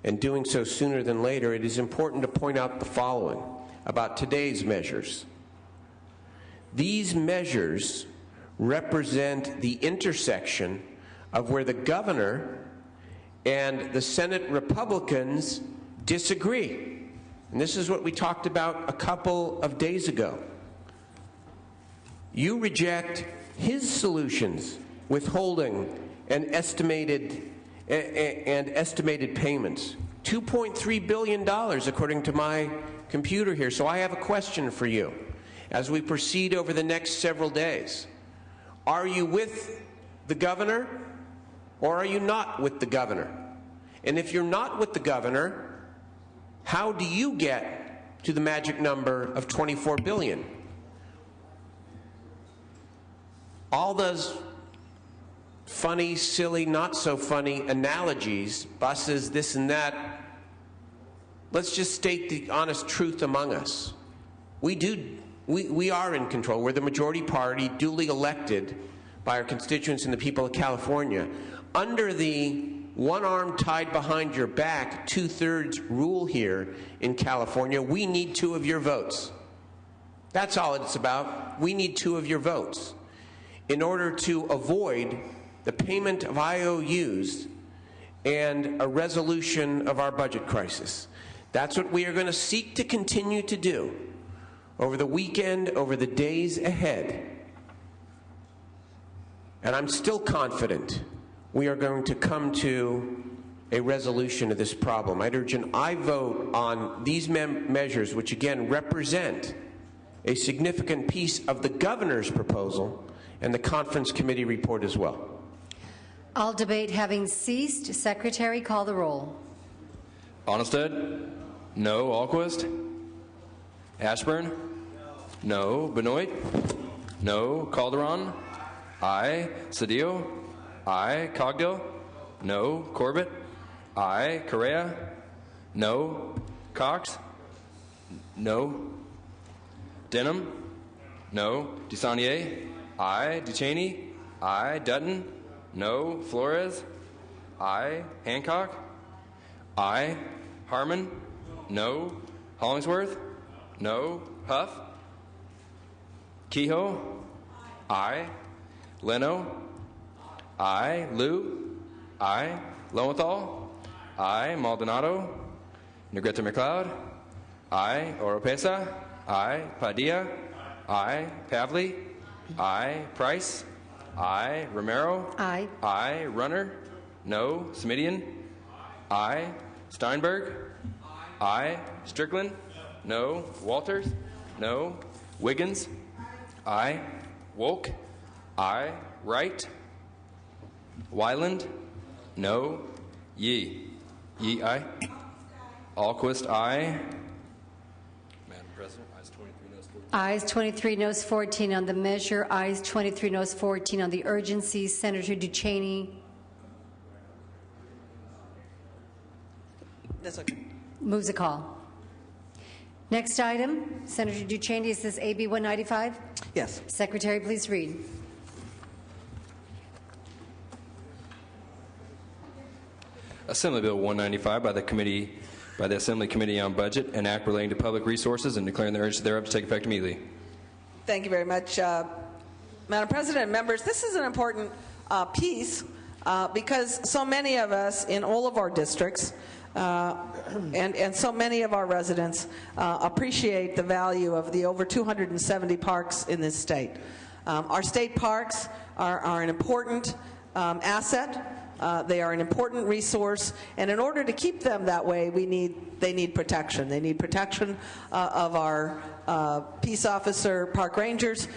and doing so sooner than later. It is important to point out the following about today's measures. These measures represent the intersection of where the governor and the Senate Republicans disagree. And this is what we talked about a couple of days ago. You reject his solutions, withholding and estimated payments. $2.3 billion, according to my computer here. So I have a question for you as we proceed over the next several days. Are you with the governor or are you not with the governor? And if you're not with the governor, how do you get to the magic number of $24 billion? All those funny, silly, not so funny analogies, buses, this and that, let's just state the honest truth among us. We are in control. We're the majority party, duly elected by our constituents and the people of California. Under the one arm tied behind your back, 2/3 rule here in California, we need 2 of your votes. That's all it's about. We need 2 of your votes in order to avoid the payment of IOUs and a resolution of our budget crisis. That's what we are going to seek to continue to do over the weekend, over the days ahead. And I'm still confident we are going to come to a resolution of this problem. I'd urge an aye vote on these measures, which again represent a significant piece of the governor's proposal and the conference committee report as well. All debate having ceased, Secretary, call the roll. Onnested? No. Alquist? Ashburn? No. Benoit? No. Calderon? Aye. Cedillo? Aye. Cogdill? No. Corbett? Aye. Correa? No. Cox? No. Denham? No. DeSaulnier? Aye. Duchesne? Aye. Dutton? No. Flores? Aye. Hancock? Aye. Harmon? No. Hollingsworth? No. Huff? Kehoe? Aye. Leno? Aye. Liu? Aye. Lowenthal? Aye. Maldonado? Negrete McLeod? Aye. Oropesa? Aye. Padilla? Aye. Pavley? Aye. Price? Aye. Romero? Aye. Aye. Runner? No. Smidian? Aye. Steinberg? Aye. Strickland? No. Walters? No. Wiggins? Aye. Wolk? Aye. Wright? Wyland? No. Yee? Yee, aye. Alquist, aye. President, ayes 23, noes 14. Ayes 23, noes 14 on the measure. Ayes 23, noes 14 on the urgency. Senator Duchesne That's okay. moves a call. Next item, Senator Duchesne, is this AB 195? Yes. Secretary, please read. Assembly Bill 195 by the Assembly Committee on Budget, an act relating to public resources and declaring the urgency thereof to take effect immediately. Thank you very much, Madam President and members. This is an important piece because so many of us in all of our districts and so many of our residents appreciate the value of the over 270 parks in this state. Our state parks are an important asset. They are an important resource, and in order to keep them that way, they need protection. They need protection of our peace officer park rangers.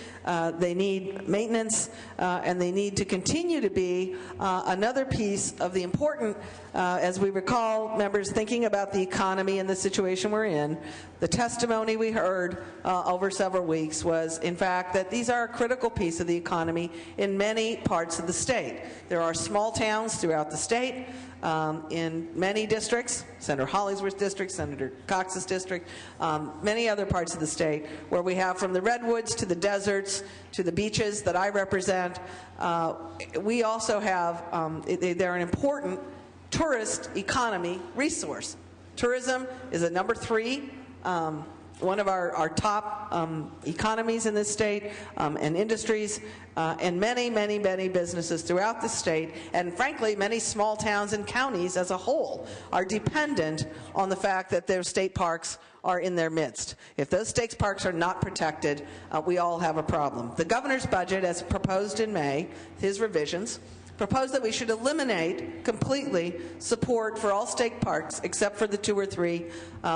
They need maintenance, and they need to continue to be another piece of the important, as we recall, members, thinking about the economy and the situation we're in. The testimony we heard over several weeks was, in fact, that these are a critical piece of the economy in many parts of the state. There are small towns throughout the state in many districts, Senator Hollingsworth's district, Senator Cox's district, many other parts of the state, where we have from the redwoods to the deserts to the beaches that I represent. We also have, they're an important tourist economy resource. Tourism is a number 3. One of our top economies in this state and industries, and many, many, many businesses throughout the state, and frankly, many small towns and counties as a whole are dependent on the fact that their state parks are in their midst. If those state parks are not protected, we all have a problem. The governor's budget, as proposed in May, his revisions, proposed that we should eliminate completely support for all state parks except for the 2 or 3,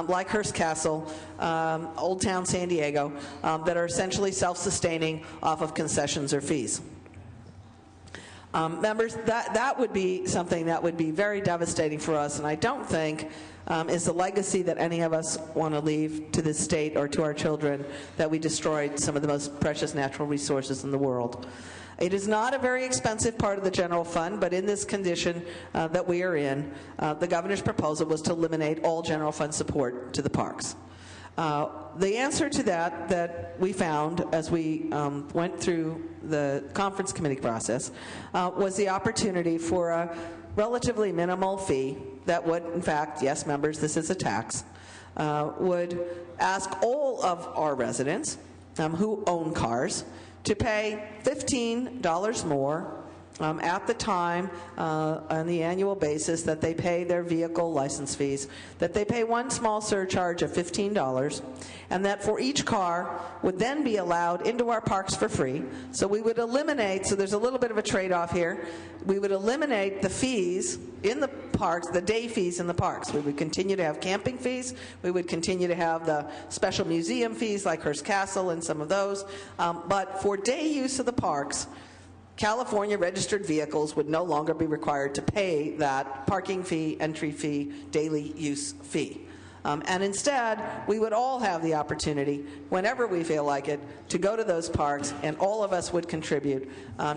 like Hearst Castle, Old Town San Diego, that are essentially self-sustaining off of concessions or fees. Members, that would be something that would be very devastating for us, and I don't think is the legacy that any of us want to leave to this state or to our children, that we destroyed some of the most precious natural resources in the world. It is not a very expensive part of the general fund, but in this condition that we are in, the governor's proposal was to eliminate all general fund support to the parks. The answer to that we found as we went through the conference committee process was the opportunity for a relatively minimal fee that would, in fact, yes, members, this is a tax, would ask all of our residents who own cars to pay $15 more at the time on the annual basis that they pay their vehicle license fees, that they pay one small surcharge of $15, and that for each car would then be allowed into our parks for free. So we would eliminate, so there's a little bit of a trade-off here, we would eliminate the fees in the parks, the day fees in the parks. We would continue to have camping fees, we would continue to have the special museum fees like Hearst Castle and some of those, but for day use of the parks, California registered vehicles would no longer be required to pay that parking fee, entry fee, daily use fee. And instead, we would all have the opportunity, whenever we feel like it, to go to those parks, and all of us would contribute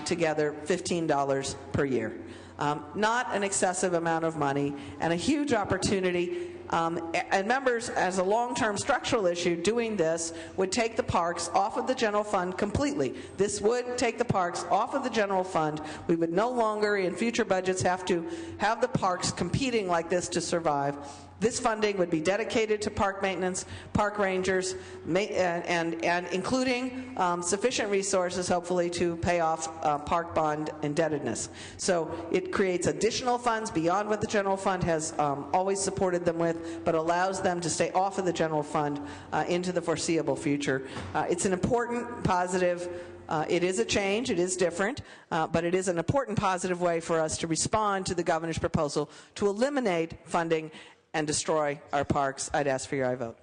together $15 per year. Not an excessive amount of money, and a huge opportunity. And members, as a long-term structural issue, doing this would take the parks off of the general fund completely. This would take the parks off of the general fund. We would no longer, in future budgets, have to have the parks competing like this to survive. This funding would be dedicated to park maintenance, park rangers, and including sufficient resources, hopefully, to pay off park bond indebtedness. So it creates additional funds beyond what the general fund has always supported them with, but allows them to stay off of the general fund into the foreseeable future. It's an important, positive. It is a change, it is different, but it is an important positive way for us to respond to the governor's proposal to eliminate funding and destroy our parks. I'd ask for your aye vote.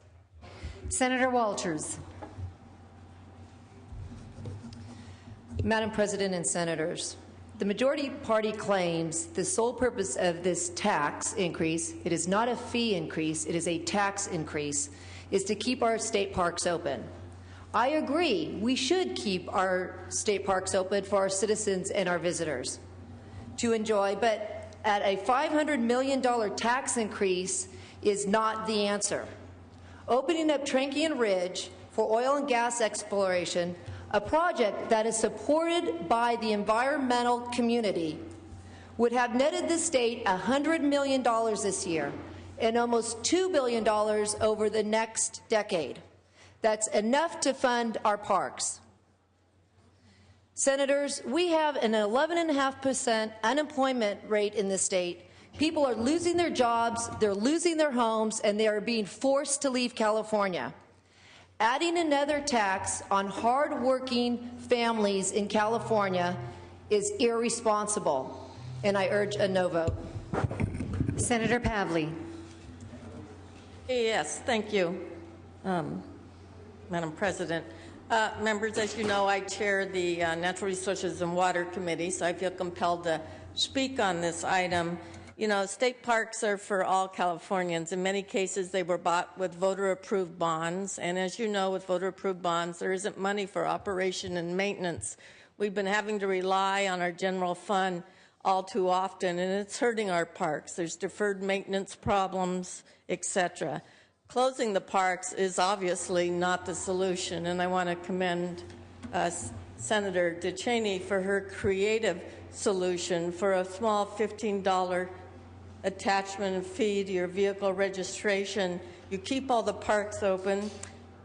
Senator Walters. Madam President and Senators, The majority party claims the sole purpose of this tax increase, it is not a fee increase, it is a tax increase, is to keep our state parks open. I agree, we should keep our state parks open for our citizens and our visitors to enjoy, but at a $500 million tax increase is not the answer. Opening up Trankian Ridge for oil and gas exploration, a project that is supported by the environmental community, would have netted the state $100 million this year and almost $2 billion over the next decade. That's enough to fund our parks. Senators, we have an 11.5% unemployment rate in the state. People are losing their jobs, they're losing their homes, and they are being forced to leave California. Adding another tax on hard-working families in California is irresponsible, and I urge a no vote. Senator Pavley. Yes, thank you, Madam President. Members, as you know, I chair the Natural Resources and Water Committee, so I feel compelled to speak on this item. You know, state parks are for all Californians. In many cases, they were bought with voter-approved bonds, and as you know, with voter-approved bonds, there isn't money for operation and maintenance. We've been having to rely on our general fund all too often, and it's hurting our parks. There's deferred maintenance problems, etc. Closing the parks is obviously not the solution, and I want to commend Senator DeCheney for her creative solution for a small $15 attachment fee to your vehicle registration. You keep all the parks open,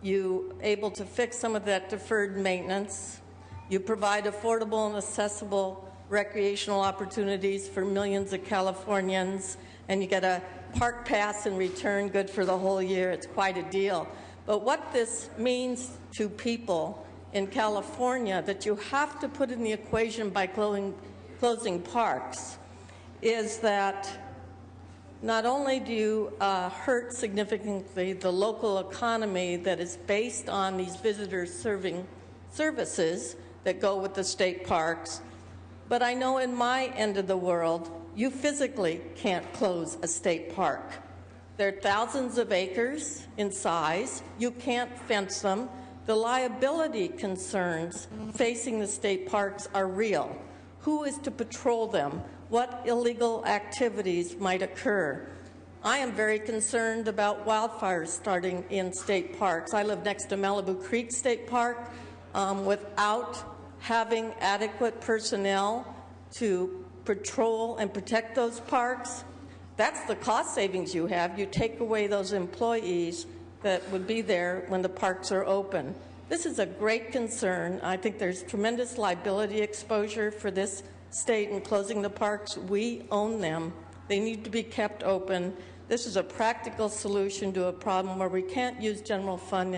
you able to fix some of that deferred maintenance, you provide affordable and accessible recreational opportunities for millions of Californians, and you get a park pass in return, good for the whole year. It's quite a deal. But what this means to people in California that you have to put in the equation by closing parks is that not only do you hurt significantly the local economy that is based on these visitors serving services that go with the state parks, but I know in my end of the world, you physically can't close a state park. They're thousands of acres in size. You can't fence them. The liability concerns facing the state parks are real. Who is to patrol them? What illegal activities might occur? I am very concerned about wildfires starting in state parks. I live next to Malibu Creek State Park. Without having adequate personnel to patrol and protect those parks, that's the cost savings you have. You take away those employees that would be there when the parks are open. This is a great concern. I think there's tremendous liability exposure for this state in closing the parks. We own them. They need to be kept open. This is a practical solution to a problem where we can't use general fund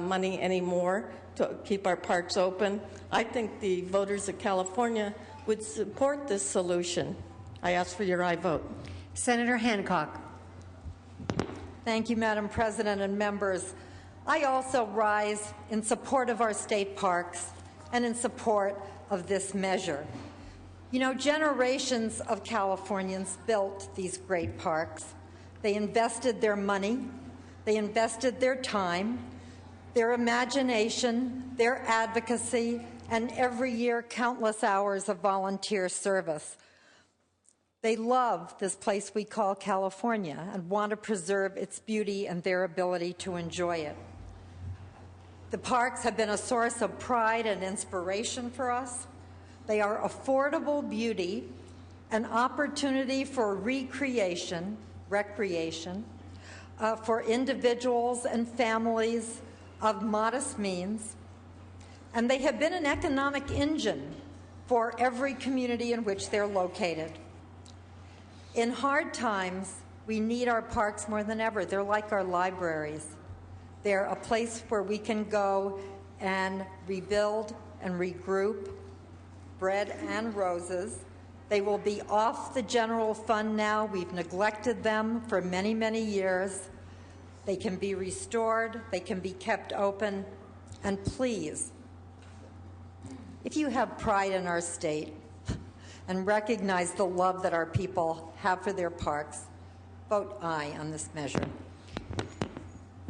money anymore to keep our parks open. I think the voters of California would support this solution. I ask for your aye vote. Senator Hancock. Thank you, Madam President and members. I also rise in support of our state parks and in support of this measure. You know, generations of Californians built these great parks. They invested their money, they invested their time, their imagination, their advocacy, and every year countless hours of volunteer service. They love this place we call California and want to preserve its beauty and their ability to enjoy it. The parks have been a source of pride and inspiration for us. They are affordable beauty, an opportunity for recreation for individuals and families of modest means, and they have been an economic engine for every community in which they're located. In hard times, we need our parks more than ever. They're like our libraries. They're a place where we can go and rebuild and regroup bread and roses. They will be off the general fund now. We've neglected them for many, many years. They can be restored. They can be kept open. And please, if you have pride in our state, and recognize the love that our people have for their parks. Vote aye on this measure.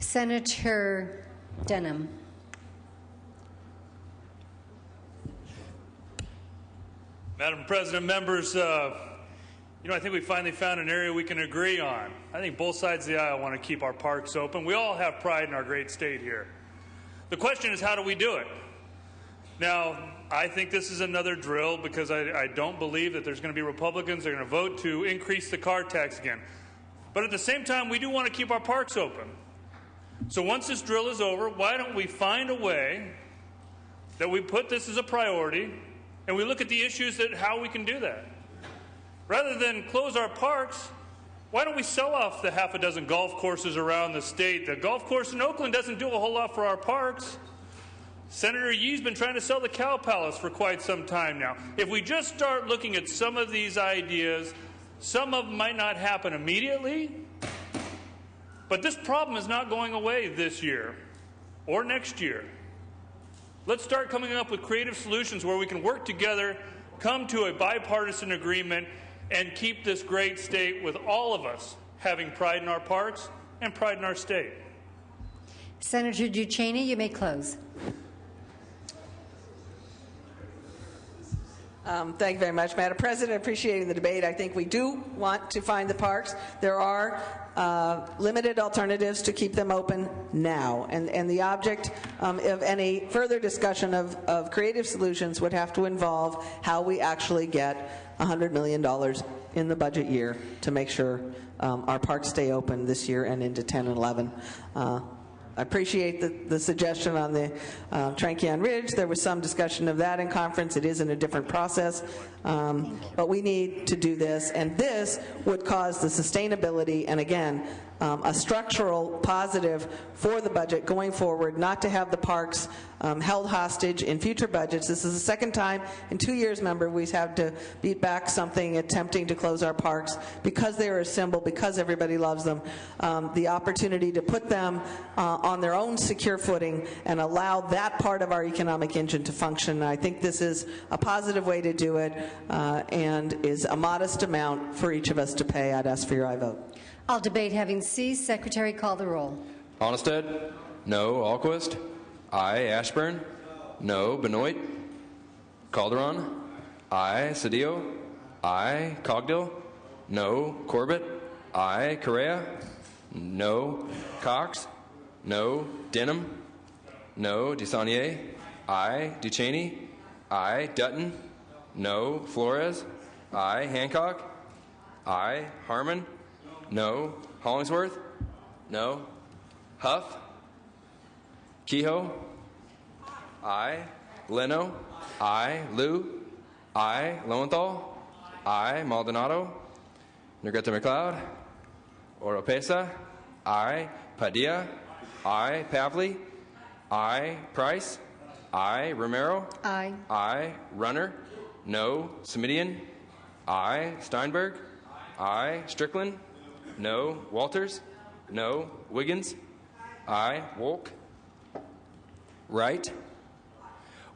Senator Denham. Madam President, members, I think we finally found an area we can agree on. I think both sides of the aisle want to keep our parks open. We all have pride in our great state here. The question is, how do we do it? Now, I think this is another drill because I don't believe that there's going to be Republicans that are going to vote to increase the car tax again. But at the same time, we do want to keep our parks open. So once this drill is over, why don't we find a way that we put this as a priority and we look at the issues that how we can do that? Rather than close our parks, why don't we sell off the half a dozen golf courses around the state? The golf course in Oakland doesn't do a whole lot for our parks. Senator Yee's been trying to sell the Cow Palace for quite some time now. If we just start looking at some of these ideas, some of them might not happen immediately, but this problem is not going away this year or next year. Let's start coming up with creative solutions where we can work together, come to a bipartisan agreement, and keep this great state with all of us having pride in our parks and pride in our state. Senator Duchesne, you may close. Thank you very much, Madam President. Appreciating the debate. I think we do want to find the parks. There are limited alternatives to keep them open now. And the object of any further discussion of creative solutions would have to involve how we actually get $100 million in the budget year to make sure our parks stay open this year and into 10 and 11. I appreciate the suggestion on the Trankion Ridge. There was some discussion of that in conference. It is in a different process, but we need to do this, and this would cause the sustainability and, again, a structural positive for the budget going forward, not to have the parks held hostage in future budgets. This is the second time in 2 years, member, we've had to beat back something attempting to close our parks because they are a symbol, because everybody loves them. The opportunity to put them on their own secure footing and allow that part of our economic engine to function. I think this is a positive way to do it and is a modest amount for each of us to pay. I'd ask for your aye vote. I'll debate having ceased. Secretary, call the roll. Onnested? No. Alquist? Aye. Ashburn? No. Benoit? Calderon? Aye. Cedillo? Aye. Cogdill? No. Corbett? Aye. Correa? No. Cox? No. Denham? No. DeSaulnier? Aye. Duchesne? Aye. Dutton? No. Flores? Aye. Hancock? Aye. Harmon? No. Hollingsworth? No. Huff? Kehoe? Aye. Leno? Aye. Liu? Aye. Lowenthal? Aye. Maldonado? Negrete McLeod? Oropesa? Aye. Padilla? Aye. Pavley? Aye. Price? Aye. Romero? Aye. Aye. Runner? No. Simidian? Aye. Steinberg? Aye. Strickland? No. Walters? No. Wiggins? Aye. Wolk? Wright?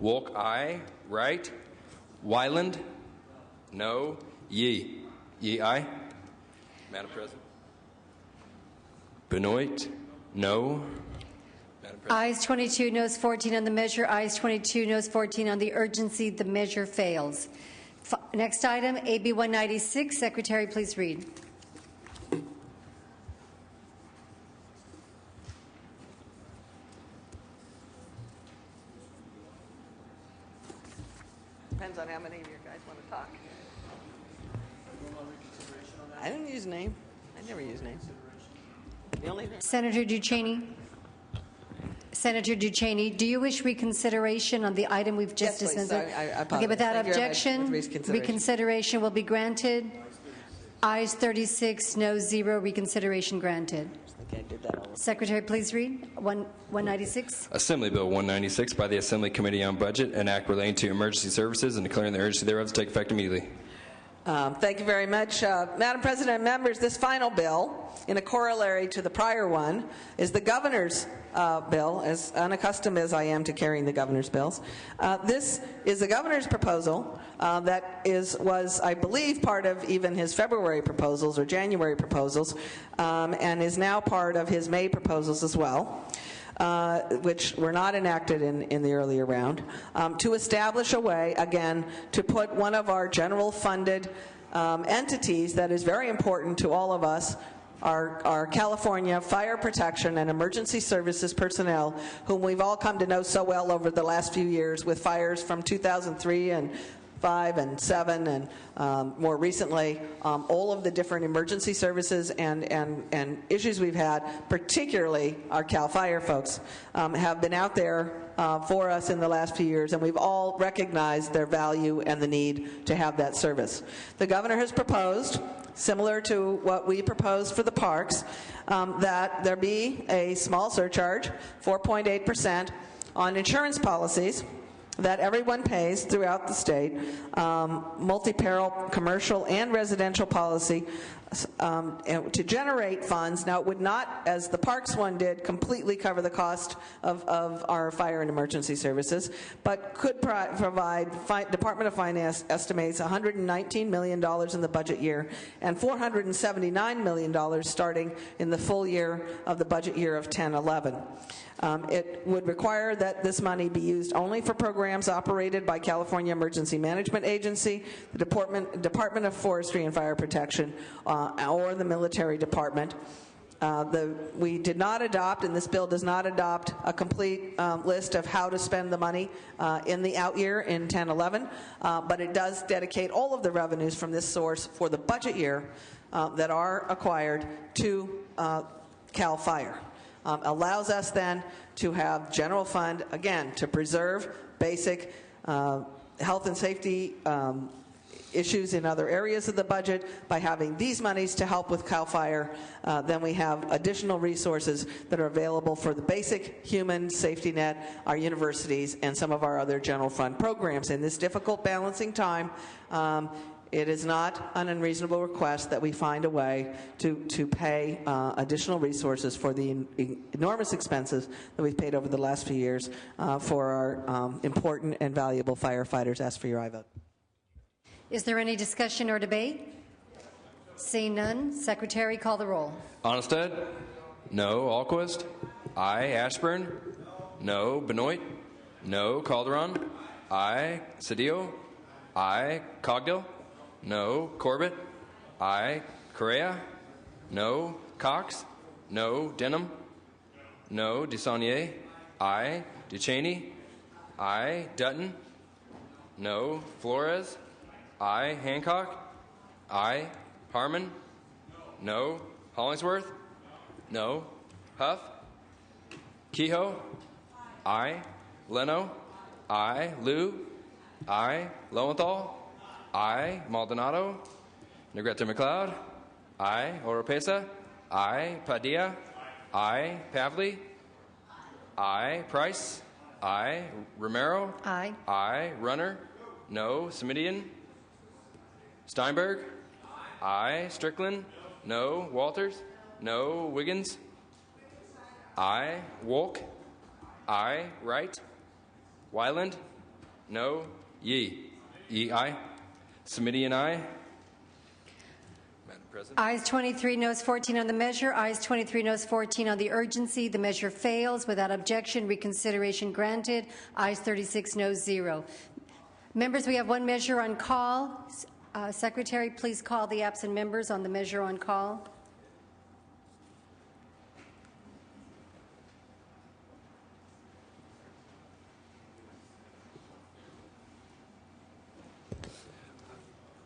Wolk, aye. Wright? Wyland? No. Yee? Yee, aye. Madam President? Benoit? No. Madam President? Ayes 22, noes 14 on the measure. Ayes 22, noes 14 on the urgency. The measure fails. Next item, AB 196. Secretary, please read. Depends on how many of you guys want to talk. I didn't use name. I never use names. The only thing. Senator Duchesne. Senator Duchesne, do you wish reconsideration on the item we've just Yes, please. discussed? I apologize. Okay, without Thank you very much. objection, With reconsideration will be granted. Ayes 36, no 0, reconsideration granted. I did that all. Secretary, please read 196. Assembly Bill 196 by the Assembly Committee on Budget, an act relating to emergency services and declaring the urgency thereof to take effect immediately. Thank you very much. Madam President and members, this final bill, in a corollary to the prior one, is the governor's bill, as unaccustomed as I am to carrying the governor's bills. This is the governor's proposal that was, I believe, part of even his February proposals or January proposals, and is now part of his May proposals as well. Which were not enacted in the earlier round, to establish a way, again, to put one of our general funded entities that is very important to all of us, our California Fire Protection and Emergency Services personnel, whom we've all come to know so well over the last few years with fires from 2003 and 5 and 7 and more recently, all of the different emergency services and issues we've had, particularly our CAL FIRE folks, have been out there for us in the last few years, and we've all recognized their value and the need to have that service. The governor has proposed, similar to what we proposed for the parks, that there be a small surcharge, 4.8%, on insurance policies that everyone pays throughout the state, multi-peril commercial and residential policy, to generate funds. Now, it would not, as the parks one did, completely cover the cost of our fire and emergency services, but could provide, Department of Finance estimates $119 million in the budget year and $479 million starting in the full year of the budget year of 10-11. It would require that this money be used only for programs operated by California Emergency Management Agency, the Department of Forestry and Fire Protection, or the military department. We did not adopt, and this bill does not adopt, a complete list of how to spend the money in the out year in 10-11, but it does dedicate all of the revenues from this source for the budget year that are acquired to CAL FIRE. Allows us then to have general fund, again, to preserve basic health and safety issues in other areas of the budget. By having these monies to help with CAL FIRE, then we have additional resources that are available for the basic human safety net, our universities, and some of our other general fund programs. In this difficult balancing time, it is not an unreasonable request that we find a way to pay additional resources for the enormous expenses that we've paid over the last few years for our important and valuable firefighters. Ask for your aye vote. Is there any discussion or debate? Seeing none, Secretary, call the roll. Onnested? No. Alquist? Aye. Ashburn? No. Benoit? No. Calderon? Aye. Cedillo? Aye. Cogdill? No. Corbett? Aye. Correa? No. Cox? No. Denham? No. DeSaulnier? Aye. Duchesne? Aye. Dutton? No. Flores? Aye. Hancock? Aye. Harmon? No. Hollingsworth? No. Huff? Kehoe? Aye. Leno? Aye. Liu? Aye. Lowenthal? Aye. Maldonado? Negrete McLeod? Aye. Oropesa? Aye. Padilla? Aye. Pavley? Aye. Price? Aye. Romero? Aye. Aye. Runner? No. Semidian? Steinberg? Aye. Strickland? No. Walters? No. Wiggins? Aye. Wolk? Aye. Wright? Wyland? No. Yee? Yee, aye. Semidian, aye. Madam President. Ayes 23, noes 14 on the measure. Ayes 23, noes 14 on the urgency. The measure fails. Without objection, reconsideration granted. Ayes 36, noes 0. Members, we have one measure on call. Secretary, please call the absent members on the measure on call.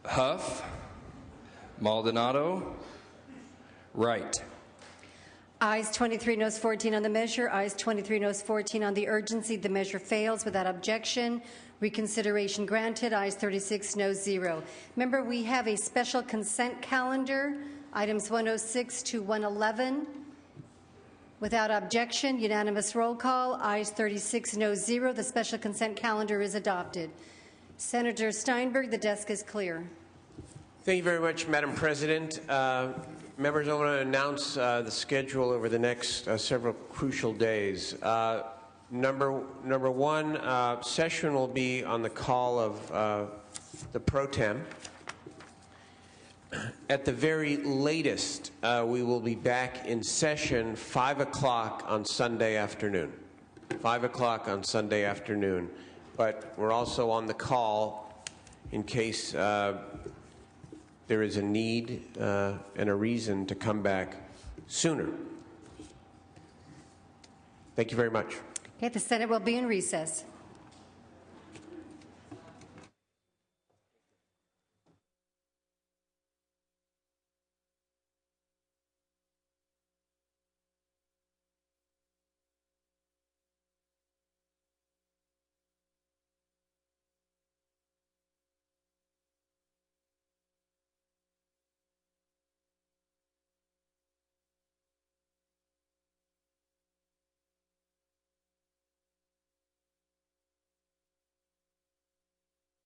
Huff, Maldonado, Wright. Ayes 23, noes 14 on the measure. Ayes 23, noes 14 on the urgency. The measure fails without objection. Reconsideration granted. Ayes 36, noes 0. Member, we have a special consent calendar, items 106 to 111. Without objection, unanimous roll call. Ayes 36, noes 0. The special consent calendar is adopted. Senator Steinberg, the desk is clear. Thank you very much, Madam President. Members, I want to announce the schedule over the next several crucial days. Number one, session will be on the call of the pro tem. At the very latest, we will be back in session 5 o'clock on Sunday afternoon. 5 o'clock on Sunday afternoon. But we're also on the call in case there is a need and a reason to come back sooner. Thank you very much. Okay, the Senate will be in recess.